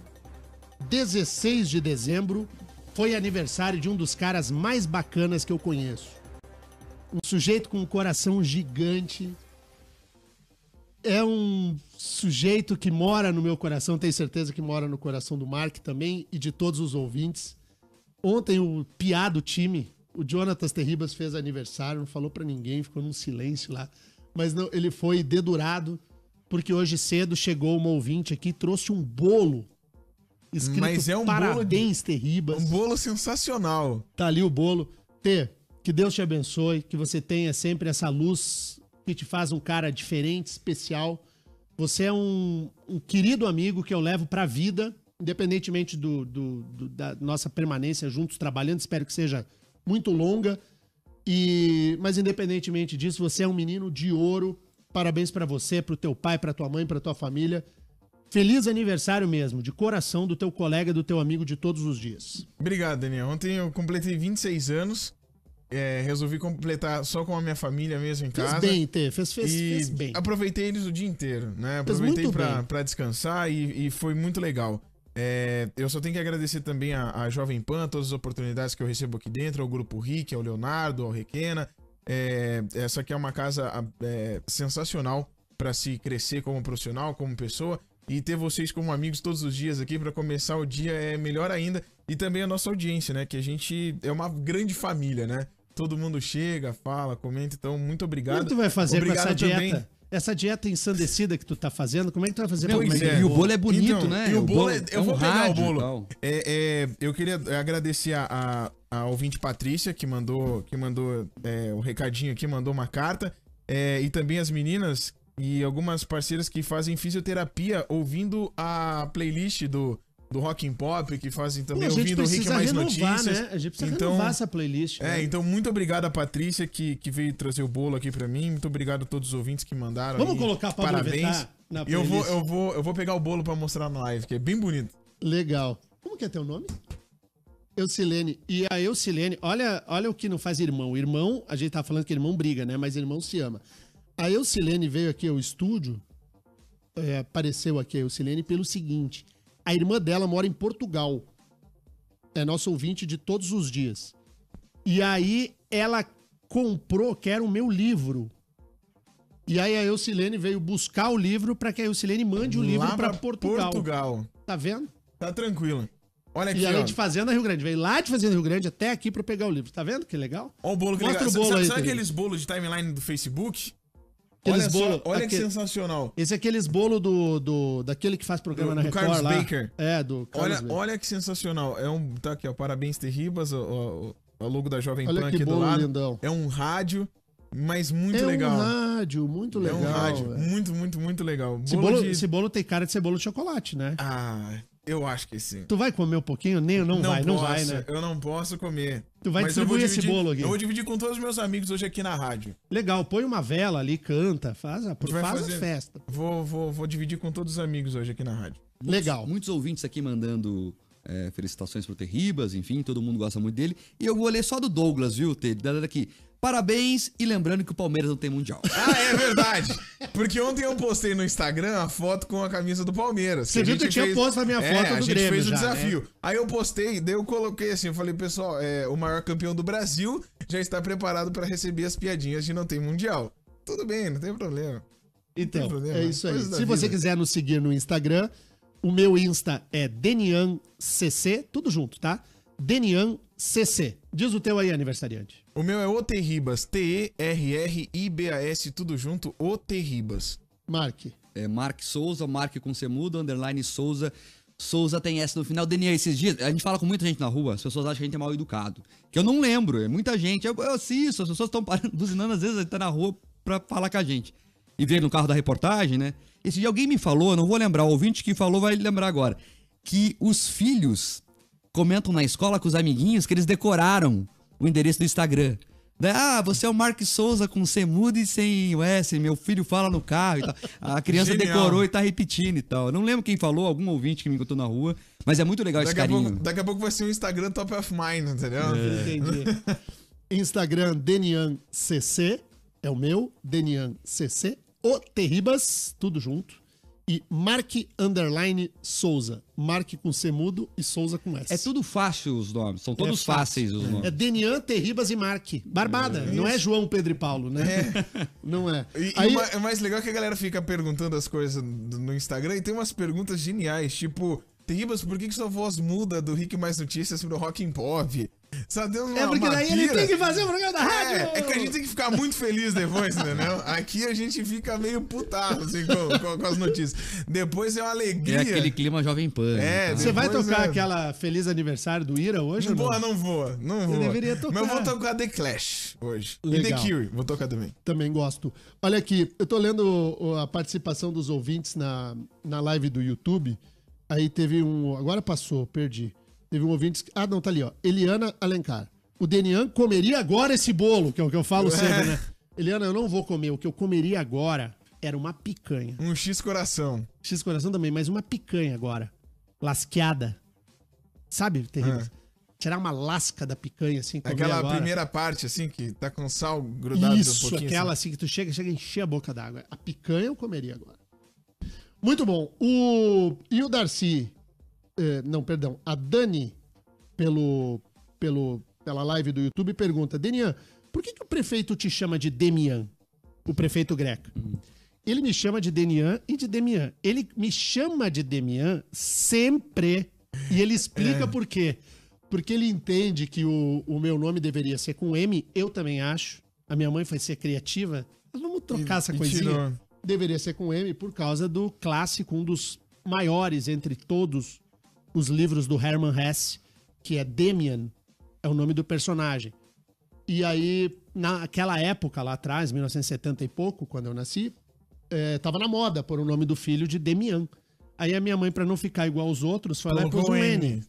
16 de dezembro, foi aniversário de um dos caras mais bacanas que eu conheço. Um sujeito com um coração gigante. É um sujeito que mora no meu coração, tenho certeza que mora no coração do Mark também e de todos os ouvintes. Ontem o piá do time, o Jonatas Terribas, fez aniversário, não falou pra ninguém, ficou num silêncio lá. Mas não, ele foi dedurado, porque hoje cedo chegou uma ouvinte aqui e trouxe um bolo escrito Mas é um Parabéns, Terribas. Um bolo sensacional. Tá ali o bolo. Tê, que Deus te abençoe, que você tenha sempre essa luz que te faz um cara diferente, especial. Você é um querido amigo que eu levo pra vida, independentemente da nossa permanência juntos trabalhando, espero que seja muito longa. Mas independentemente disso, você é um menino de ouro. Parabéns pra você, pro teu pai, pra tua mãe, pra tua família. Feliz aniversário mesmo, de coração, do teu colega, do teu amigo de todos os dias. Obrigado, Daniel. Ontem eu completei 26 anos. Resolvi completar só com a minha família mesmo em casa. Fez bem, Tê. Fez bem. Aproveitei eles o dia inteiro, né? Aproveitei pra descansar e foi muito legal. Eu só tenho que agradecer também a Jovem Pan, todas as oportunidades que eu recebo aqui dentro, ao Grupo RIC, ao Leonardo, ao Requena. Essa aqui é uma casa sensacional para se crescer como profissional, como pessoa. E ter vocês como amigos todos os dias aqui para começar o dia é melhor ainda. E também a nossa audiência, né? Que a gente é uma grande família, né? Todo mundo chega, fala, comenta. Então, muito obrigado. Como tu vai fazer obrigado com essa dieta? também. Essa dieta ensandecida que tu tá fazendo, como é que tu vai fazer? E o bolo é bonito, Então, né? E o bolo eu vou pegar o rádio e bolo. tal. Eu queria agradecer a ouvinte Patrícia, que mandou o recadinho aqui, mandou uma carta. E também as meninas e algumas parceiras que fazem fisioterapia ouvindo a playlist do Rock and Pop, que fazem também ouvindo o Rick Mais Notícias. Né? A gente precisa renovar essa playlist. Né? Então muito obrigado a Patrícia que veio trazer o bolo aqui pra mim. Muito obrigado a todos os ouvintes que mandaram. Vamos colocar pra parabéns. Na E eu vou pegar o bolo pra mostrar na live, que é bem bonito. Legal. Como que é teu nome? Eucilene. E a Eucilene, olha o que não faz irmão. Irmão, a gente tá falando que irmão briga, né? Mas irmão se ama. A Eucilene veio aqui ao estúdio, apareceu aqui a Eucilene pelo seguinte: a irmã dela mora em Portugal. É nossa ouvinte de todos os dias. E aí ela comprou, que era o meu livro. E aí a Eucilene veio buscar o livro para que a Eucilene mande o livro para Portugal. Tá vendo? Tá tranquilo. Olha aqui, e ela de Fazenda Rio Grande. Veio lá de Fazenda Rio Grande até aqui para pegar o livro. Tá vendo que legal? Olha o bolo que Mostra legal. o bolo aí, sabe aqueles bolos de timeline do Facebook? Olha que sensacional. Esse é aqueles bolos daquele que faz programa na Record Carlos lá. Baker. Do Carlos Baker. Olha que sensacional. Tá aqui, ó. Parabéns, Terribas. O logo da Jovem Pan aqui do lado. Lindão. É um rádio, mas muito legal. É um rádio, muito legal. É um rádio, muito legal. Esse bolo tem cara de ser bolo de chocolate, né? Eu acho que sim. Tu vai comer um pouquinho? Não vai, né? Eu não posso comer. Tu vai distribuir esse bolo aqui. Eu vou dividir com todos os meus amigos hoje aqui na rádio. Legal, põe uma vela ali, canta, faz a festa. Vou dividir com todos os amigos hoje aqui na rádio. Legal. Muitos ouvintes aqui mandando felicitações pro Terribas, enfim, todo mundo gosta muito dele. E eu vou ler só do Douglas, viu, Ter? Aqui. Parabéns e lembrando que o Palmeiras não tem mundial. É verdade. Porque ontem eu postei no Instagram a foto com a camisa do Palmeiras. Você viu que eu tinha posto a minha foto do Grêmio. A gente fez o já, desafio. Né? Aí eu postei, daí eu coloquei assim, eu falei, pessoal, o maior campeão do Brasil já está preparado para receber as piadinhas de não ter mundial. Tudo bem, não tem problema. Então, problema, é isso aí. Se você quiser nos seguir no Instagram, o meu Insta é DenianCC, tudo junto, tá? DenianCC. Diz o teu aí, aniversariante. O meu é O Terribas, T-E-R-R-I-B-A-S, tudo junto, O Terribas. Mark. Mark Souza, Mark com Semudo, underline Souza. Souza tem S no final. Denian, esses dias, a gente fala com muita gente na rua, as pessoas acham que a gente é mal educado. Que eu não lembro, é muita gente. Eu assisto, as pessoas estão buzinando, às vezes a gente tá na rua pra falar com a gente. E veio no carro da reportagem, né? Esse dia alguém me falou, eu não vou lembrar, o ouvinte que falou vai lembrar agora, que os filhos comentam na escola com os amiguinhos que eles decoraram o endereço do Instagram. Você é o Mark Souza com C mudo e sem o S, meu filho fala no carro e tal. A criança decorou e tá repetindo e tal. Eu não lembro quem falou, algum ouvinte que me encontrou na rua, mas é muito legal esse carinho. Daqui a pouco vai ser um Instagram top of mind, entendeu? Entendi. Instagram DenianCC, é o meu, DenianCC, O Terribas, tudo junto. E Mark _ Souza. Mark com C mudo e Souza com S. É tudo fácil os nomes, são todos fáceis os nomes. É Denian, Terribas e Mark. Barbada, não é João, Pedro e Paulo, né? Não é. Aí... o mais legal é que a galera fica perguntando as coisas no Instagram e tem umas perguntas geniais, tipo... Terribas, por que sua voz muda do Rick Mais Notícias pro Rock and Pop? Sabe, porque daí ele tem que fazer o programa da rádio. É que a gente tem que ficar muito feliz depois, entendeu? Aqui a gente fica meio putado, assim, com as notícias. Depois é uma alegria. É aquele clima Jovem Pan. Você vai tocar aquela Feliz Aniversário do Ira hoje ou não? Não vou. Você deveria tocar. Mas eu vou tocar The Clash hoje. Legal. E The Cure, vou tocar também. Também gosto. Olha aqui, eu tô lendo a participação dos ouvintes na live do YouTube. Aí teve agora passou, perdi. Teve um ouvinte... não, tá ali, ó. Eliana Alencar. O Denian comeria agora esse bolo, que é o que eu falo sempre, né? Eliana, eu não vou comer. O que eu comeria agora era uma picanha. Um X-coração. X-coração também, mas uma picanha agora. Lasqueada. Sabe, terrível? Tirar uma lasca da picanha, assim, comer aquela agora. Primeira parte, assim, que tá com sal grudado um pouquinho. Aquela assim que tu chega a encher a boca d'água. A picanha eu comeria agora. Muito bom. E o Darcy? Não, perdão. A Dani, pela live do YouTube, pergunta: Denian, por que o prefeito te chama de Demian? O prefeito Greca. Ele me chama de Denian e de Demian. Ele me chama de Demian sempre. E ele explica por quê. Porque ele entende que o meu nome deveria ser com M. Eu também acho. A minha mãe foi ser criativa. Mas vamos trocar essa coisinha. Tirou. Deveria ser com M por causa do clássico, um dos maiores entre todos os livros do Hermann Hesse, que é Demian, é o nome do personagem. E aí, naquela época lá atrás, 1970 e pouco, quando eu nasci, tava na moda pôr o nome do filho de Demian. Aí a minha mãe, pra não ficar igual aos outros, foi lá e pôs um N.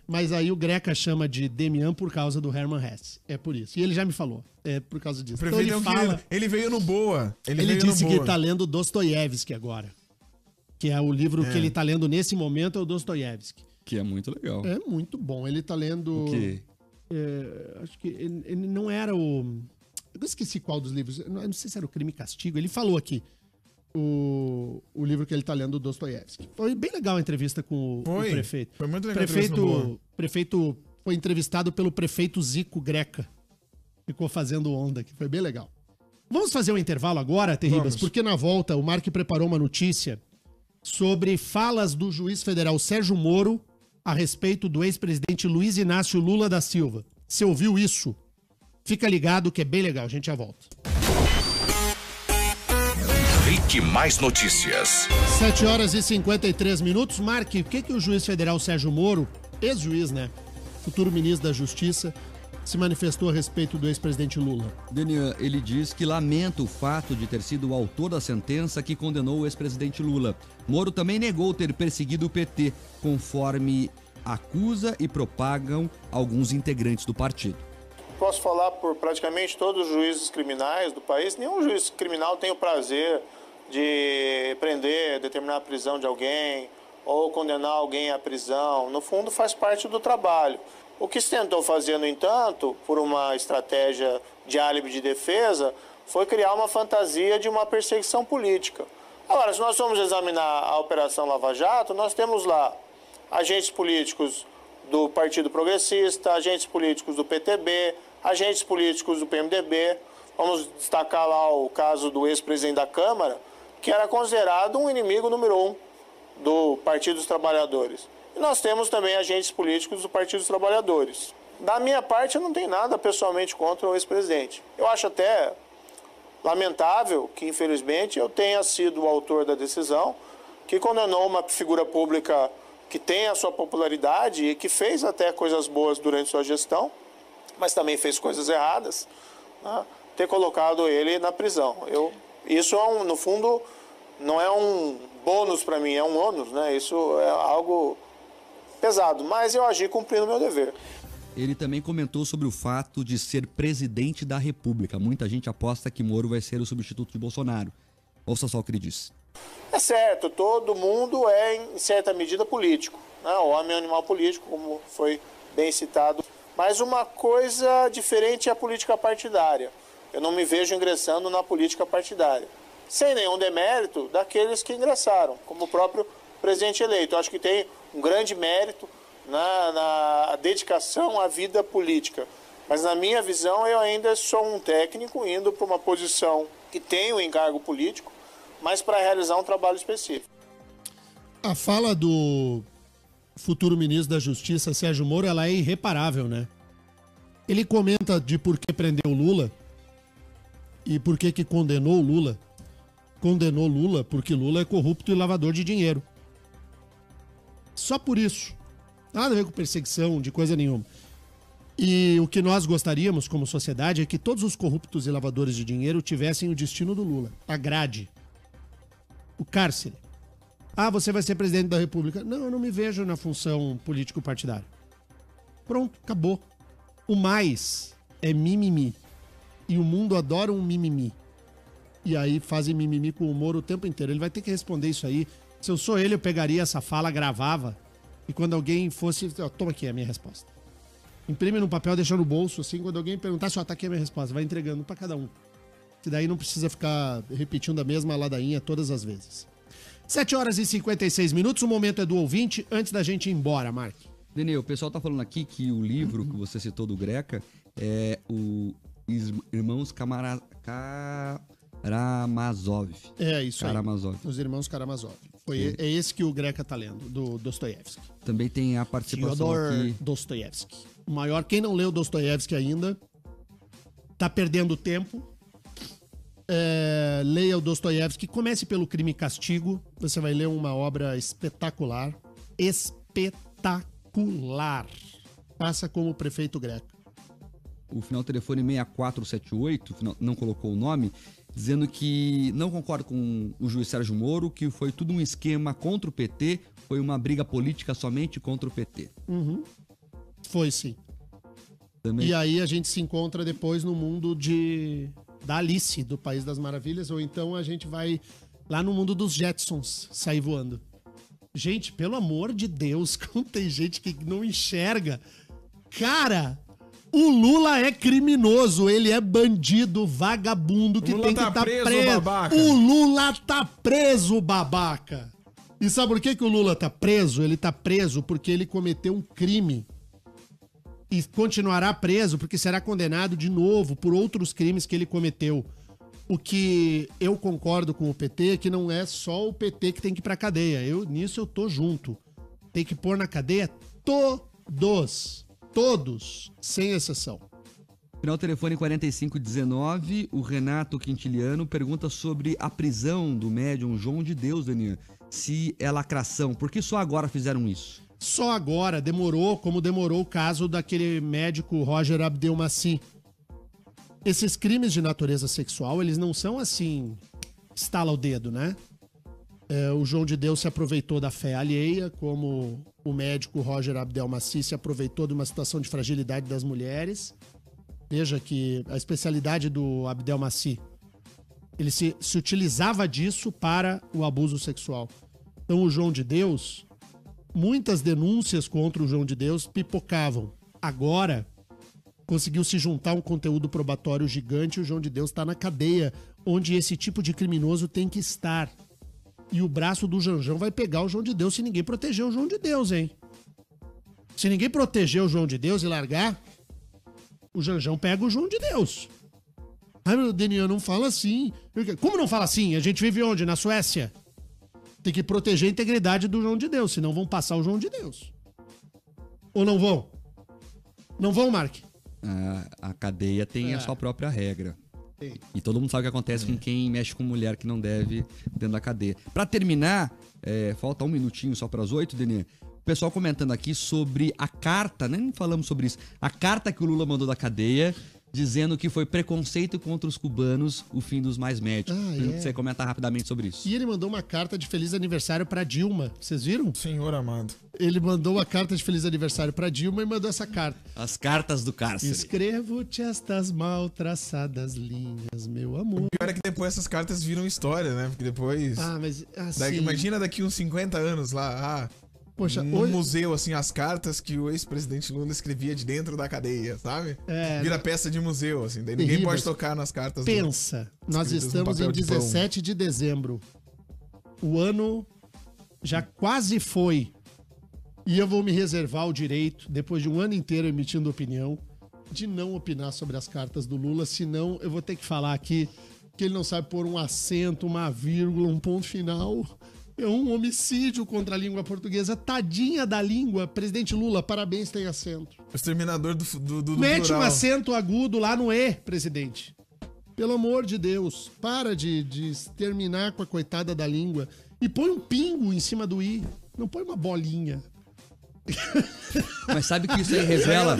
Mas aí o Greca chama de Demian por causa do Hermann Hesse. É por isso. E ele já me falou. É por causa disso. Então ele fala... Ele veio no Boa. Ele disse que tá lendo Dostoiévski agora. Que é o livro que ele tá lendo nesse momento, é o Dostoiévski. Que é muito legal. É muito bom. Ele tá lendo... O quê? Acho que ele não era o... Eu esqueci qual dos livros. Eu não sei se era o Crime e Castigo. Ele falou aqui. O livro que ele tá lendo, do Dostoiévski. Foi bem legal a entrevista com o prefeito. Foi muito legal. Prefeito foi entrevistado pelo prefeito Zico Greca. Ficou fazendo onda aqui. Foi bem legal. Vamos fazer um intervalo agora, Terribas? Porque na volta o Mark preparou uma notícia sobre falas do juiz federal Sérgio Moro a respeito do ex-presidente Luiz Inácio Lula da Silva. Você ouviu isso? Fica ligado que é bem legal. A gente já volta. Rick Mais Notícias. 7h53. Mark, o que o juiz federal Sérgio Moro, ex-juiz, né? Futuro ministro da Justiça, se manifestou a respeito do ex-presidente Lula? Denian, ele diz que lamenta o fato de ter sido o autor da sentença que condenou o ex-presidente Lula. Moro também negou ter perseguido o PT, conforme acusa e propagam alguns integrantes do partido. Posso falar por praticamente todos os juízes criminais do país. Nenhum juiz criminal tem o prazer de prender, determinar a prisão de alguém ou condenar alguém à prisão. No fundo, faz parte do trabalho. O que se tentou fazer, no entanto, por uma estratégia de álibi de defesa, foi criar uma fantasia de uma perseguição política. Agora, se nós formos examinar a Operação Lava Jato, nós temos lá agentes políticos do Partido Progressista, agentes políticos do PTB, agentes políticos do PMDB. Vamos destacar lá o caso do ex-presidente da Câmara, que era considerado um inimigo número 1 do Partido dos Trabalhadores. E nós temos também agentes políticos do Partido dos Trabalhadores. Da minha parte, eu não tenho nada pessoalmente contra o ex-presidente. Eu acho até lamentável que, infelizmente, eu tenha sido o autor da decisão que condenou uma figura pública que tem a sua popularidade e que fez até coisas boas durante sua gestão, mas também fez coisas erradas, né? Ter colocado ele na prisão. Isso, no fundo, não é um bônus para mim, é um ônus, né? Isso é algo pesado, mas eu agi cumprindo o meu dever. Ele também comentou sobre o fato de ser presidente da República. Muita gente aposta que Moro vai ser o substituto de Bolsonaro. Ouça só o que ele disse. É certo, todo mundo é, em certa medida, político, né? O homem é um animal político, como foi bem citado. Mas uma coisa diferente é a política partidária. Eu não me vejo ingressando na política partidária, sem nenhum demérito daqueles que ingressaram, como o próprio presidente eleito. Eu acho que tem um grande mérito na dedicação à vida política. Mas, na minha visão, eu ainda sou um técnico indo para uma posição que tem um encargo político, mas para realizar um trabalho específico. A fala do futuro ministro da Justiça, Sérgio Moro, ela é irreparável, né? Ele comenta de por que prendeu o Lula e por que condenou o Lula. Condenou Lula porque Lula é corrupto e lavador de dinheiro. Só por isso. Nada a ver com perseguição, de coisa nenhuma. E o que nós gostaríamos como sociedade é que todos os corruptos e lavadores de dinheiro tivessem o destino do Lula. A grade. O cárcere. Ah, você vai ser presidente da República. Não, eu não me vejo na função político-partidária. Pronto, acabou. O mais é mimimi. E o mundo adora um mimimi. E aí fazem mimimi com o Moro o tempo inteiro. Ele vai ter que responder isso aí. Se eu sou ele, eu pegaria essa fala, gravava. E quando alguém fosse... Ó, toma aqui a minha resposta. Imprime no papel, deixa no bolso, assim. Quando alguém perguntar, só tá aqui a minha resposta. Vai entregando pra cada um. Que daí não precisa ficar repetindo a mesma ladainha todas as vezes. 7 horas e 56 minutos, o momento é do ouvinte, antes da gente ir embora, Mark. Denê, o pessoal tá falando aqui que o livro que você citou do Greca é o Irmãos Karamazov. É isso aí. Karamazov. Os irmãos Karamazov. É esse que o Greca tá lendo, do Dostoiévski. Também tem a participação Fyodor aqui. Dostoiévski. O maior, quem não leu Dostoiévski ainda, tá perdendo tempo. Leia o Dostoiévski, comece pelo Crime e Castigo, você vai ler uma obra espetacular. Espetacular. Passa como prefeito Greca. O final do telefone 6478, não colocou o nome, dizendo que não concorda com o juiz Sérgio Moro, que foi tudo um esquema contra o PT, foi uma briga política somente contra o PT. Foi sim. Também. E aí a gente se encontra depois no mundo da Alice, do País das Maravilhas, ou então a gente vai lá no mundo dos Jetsons, sair voando. Gente, pelo amor de Deus, como tem gente que não enxerga. Cara, o Lula é criminoso, ele é bandido, vagabundo, que tem que estar preso. Babaca. O Lula tá preso, babaca. E sabe por que o Lula tá preso? Ele tá preso porque ele cometeu um crime. E continuará preso porque será condenado de novo por outros crimes que ele cometeu. O que eu concordo com o PT é que não é só o PT que tem que ir pra cadeia. Nisso eu tô junto. Tem que pôr na cadeia todos, sem exceção. Final telefone 4519, o Renato Quintiliano pergunta sobre a prisão do médium João de Deus, Daniel. Se é lacração, por que só agora fizeram isso? Só agora, demorou, como demorou o caso daquele médico Roger Abdelmaci. Esses crimes de natureza sexual, eles não são assim, estala o dedo, né? O João de Deus se aproveitou da fé alheia, como o médico Roger Abdelmaci se aproveitou de uma situação de fragilidade das mulheres. Veja que a especialidade do Abdelmaci, ele se utilizava disso para o abuso sexual. Então o João de Deus, muitas denúncias contra o João de Deus pipocavam. Agora, conseguiu se juntar um conteúdo probatório gigante e o João de Deus está na cadeia, onde esse tipo de criminoso tem que estar. E o braço do Janjão vai pegar o João de Deus se ninguém proteger o João de Deus, hein? Se ninguém proteger o João de Deus e largar, o Janjão pega o João de Deus. Ai, meu Daniel, não fala assim. Como não fala assim? A gente vive onde? Na Suécia. Tem que proteger a integridade do João de Deus, senão vão passar o João de Deus. Ou não vão? Não vão, Mark? A cadeia tem a sua própria regra. E todo mundo sabe o que acontece com quem mexe com mulher que não deve dentro da cadeia. Pra terminar, falta um minutinho só pras 8, Denê. O pessoal comentando aqui sobre a carta, nem falamos sobre isso, a carta que o Lula mandou da cadeia, dizendo que foi preconceito contra os cubanos o fim dos mais médicos. Você comentar rapidamente sobre isso. E ele mandou uma carta de feliz aniversário pra Dilma. Vocês viram? Senhor amado. Ele mandou uma carta de feliz aniversário pra Dilma e mandou essa carta. As cartas do cárcere. Escrevo-te estas mal traçadas linhas, meu amor. O pior é que depois essas cartas viram história, né? Porque depois... mas assim... Imagina daqui uns 50 anos lá, Poxa, no museu, assim, as cartas que o ex-presidente Lula escrevia de dentro da cadeia, sabe? Vira peça de museu, assim. Daí ninguém pode tocar nas cartas. Pensa, nós estamos em 17 de dezembro. O ano já quase foi. E eu vou me reservar o direito, depois de um ano inteiro emitindo opinião, de não opinar sobre as cartas do Lula, senão eu vou ter que falar aqui que ele não sabe pôr um acento, uma vírgula, um ponto final... É um homicídio contra a língua portuguesa. Tadinha da língua. Presidente Lula, parabéns, tem acento. O exterminador do Mete plural. um acento agudo lá no E, presidente. Pelo amor de Deus, para de terminar com a coitada da língua. E põe um pingo em cima do I. Não põe uma bolinha. Mas sabe que isso aí revela...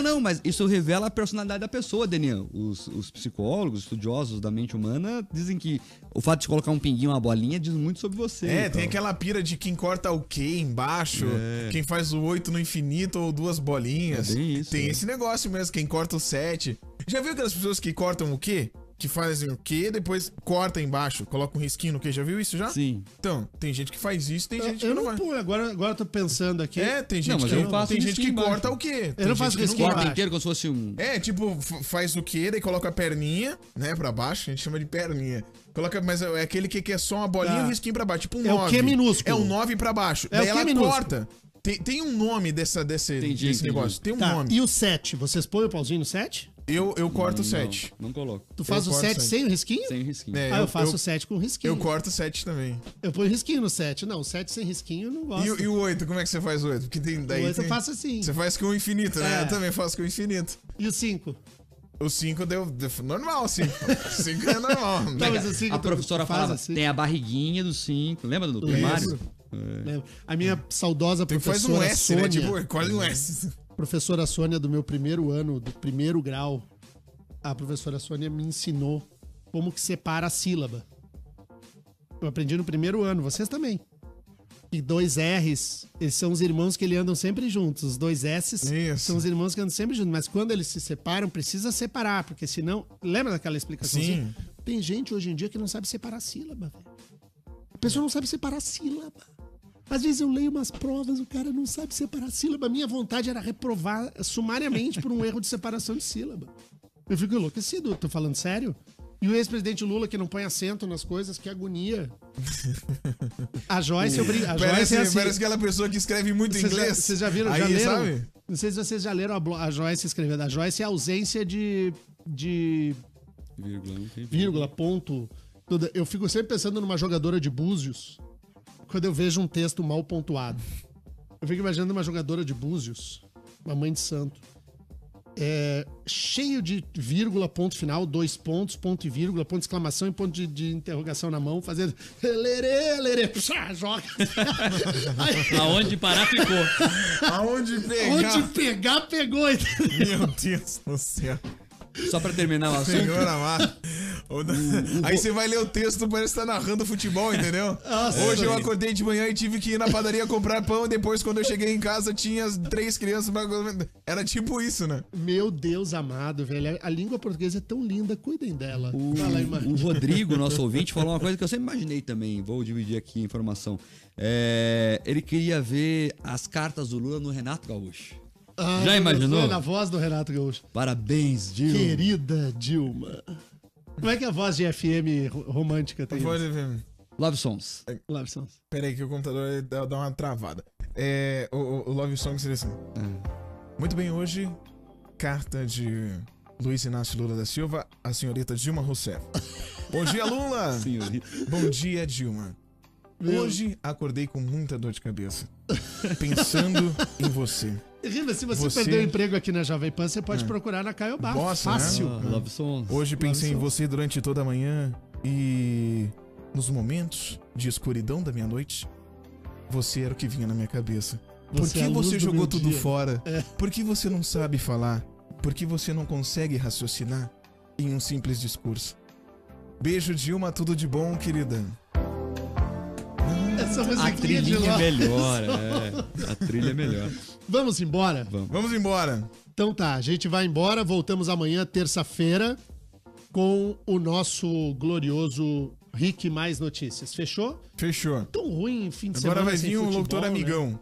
Não, mas isso revela a personalidade da pessoa, Daniel. Os psicólogos, estudiosos da mente humana dizem que o fato de colocar um pinguinho, uma bolinha, diz muito sobre você. Então. Tem aquela pira de quem corta o Q embaixo, quem faz o 8 no infinito ou 2 bolinhas. É bem isso, tem esse negócio mesmo, quem corta o 7. Já viu aquelas pessoas que cortam o Q? que fazem o quê, depois corta embaixo, coloca um risquinho no quê. Já viu isso já? Sim. Então, tem gente que faz isso, tem gente que Eu não não faz. pôr, agora eu tô pensando aqui. Tem gente Não, mas que, eu faço tem gente que risquinho corta embaixo. o quê? Eu não faço risquinho Corta embaixo. inteiro como se fosse um... Tipo, faz o quê, daí coloca a perninha, né, pra baixo, a gente chama de perninha. Coloca, mas é aquele que é só uma bolinha e um risquinho pra baixo, tipo um 9. É o Q minúsculo. É um 9 pra baixo. É o Daí Q ela minúsculo. corta. Tem um nome desse negócio, tem um Tá, nome. e o 7? Vocês põem o pauzinho no 7? Eu corto o 7. Não coloco. Tu faz o corto 7 7. sem o risquinho? Sem risquinho. É, Eu faço o 7 com risquinho. Eu corto o 7 também. Eu ponho risquinho no 7. Não, o 7 sem risquinho eu não gosto. E o 8, como é que você faz o 8? Porque tem daí. O 8 eu tem- faço assim. Você faz com o infinito, né? É. Eu também faço com o infinito. E o 5? O 5 deu normal, 5. O 5 é normal. Tá, mas o 5 A professora falava, tem a barriguinha do 5. Lembra do primário? Lembro. A minha saudosa Tem que fazer professora um S, Sônia, né? Tipo, quase um S. professora Sônia do meu primeiro ano, do primeiro grau, a professora Sônia me ensinou como que separa a sílaba. Eu aprendi no primeiro ano, vocês também. E 2 R's, eles são os irmãos que andam sempre juntos. Os 2 S's Isso. são os irmãos que andam sempre juntos. Mas quando eles se separam, precisa separar, porque senão... Lembra daquela explicação? Sim. Tem gente hoje em dia que não sabe separar a sílaba, velho. A pessoa não sabe separar a sílaba. Às vezes eu leio umas provas, o cara não sabe separar a sílaba. Minha vontade era reprovar sumariamente por um erro de separação de sílaba. Eu fico enlouquecido, tô falando sério. E o ex-presidente Lula que não põe acento nas coisas, que agonia. A Joyce, a Joyce é assim. Parece aquela pessoa que escreve muito inglês. Vocês já viram, já Aí, leram? sabe? Não sei se vocês já leram a Joyce escrevendo. A Joyce é a ausência de Vírgula, não tem vírgula, ponto. Tudo. Eu fico sempre pensando numa jogadora de Búzios quando eu vejo um texto mal pontuado. Eu fico imaginando uma jogadora de Búzios, uma mãe de santo, cheio de vírgula, ponto final, 2 pontos, ponto e vírgula, ponto de exclamação e ponto de interrogação na mão, fazendo lerê, puxa, joga. Aí, Aonde parar, ficou. Aonde pegar? onde pegar, pegou. Meu Deus do céu. Só pra terminar o assunto. Pegou na mata. Aí você vai ler o texto, parece que tá narrando futebol, entendeu? Nossa, Hoje eu aí. acordei de manhã e tive que ir na padaria comprar pão. E depois, quando eu cheguei em casa, tinha 3 crianças. Era tipo isso, né? Meu Deus amado, velho. A língua portuguesa é tão linda, cuidem dela. Fala aí, Marcos. O Rodrigo, nosso ouvinte, falou uma coisa que eu sempre imaginei também. Vou dividir aqui a informação. Ele queria ver as cartas do Lula no Renato Gaúcho. Já imaginou? Na voz do Renato Gaúcho. Parabéns, Dilma. Querida Dilma. Como é que a voz de FM romântica tem? Pode ver. Love Songs. Love Songs. Pera aí que o computador dá uma travada. O Love Song seria assim. Muito bem, hoje, carta de Luiz Inácio Lula da Silva, a senhorita Dilma Rousseff. Bom dia, Lula! Senhorita. Bom dia, Dilma. Hoje acordei com muita dor de cabeça, pensando em você. Rima, se você Você- perder o emprego aqui na Jovem Pan, você pode procurar na Caio Bar. Posso, né? Fácil. Love Songs. Hoje pensei em Nossa. você durante toda a manhã e nos momentos de escuridão da minha noite, você era o que vinha na minha cabeça. Por Você é que a luz você do jogou meu tudo dia. fora? Por que você não sabe falar? Por que você não consegue raciocinar em um simples discurso? Beijo, Dilma, tudo de bom, querida. Essa A musiquinha de trilhinha é lá. melhor, A trilha é melhor. Vamos embora? Vamos embora. Então tá, a gente vai embora. Voltamos amanhã, terça-feira, com o nosso glorioso Rick Mais Notícias. Fechou? Fechou. Tão ruim fim de Agora semana vai sem vir um futebol, locutor né? amigão.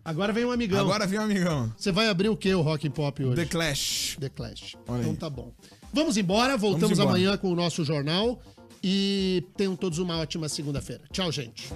Agora vem um amigão. Agora vem um amigão. Você vai abrir o que, o Rock and Pop hoje? The Clash. The Clash. Olha Então aí. tá bom. Vamos embora, voltamos embora. amanhã com o nosso jornal e tenham todos uma ótima segunda-feira. Tchau, gente.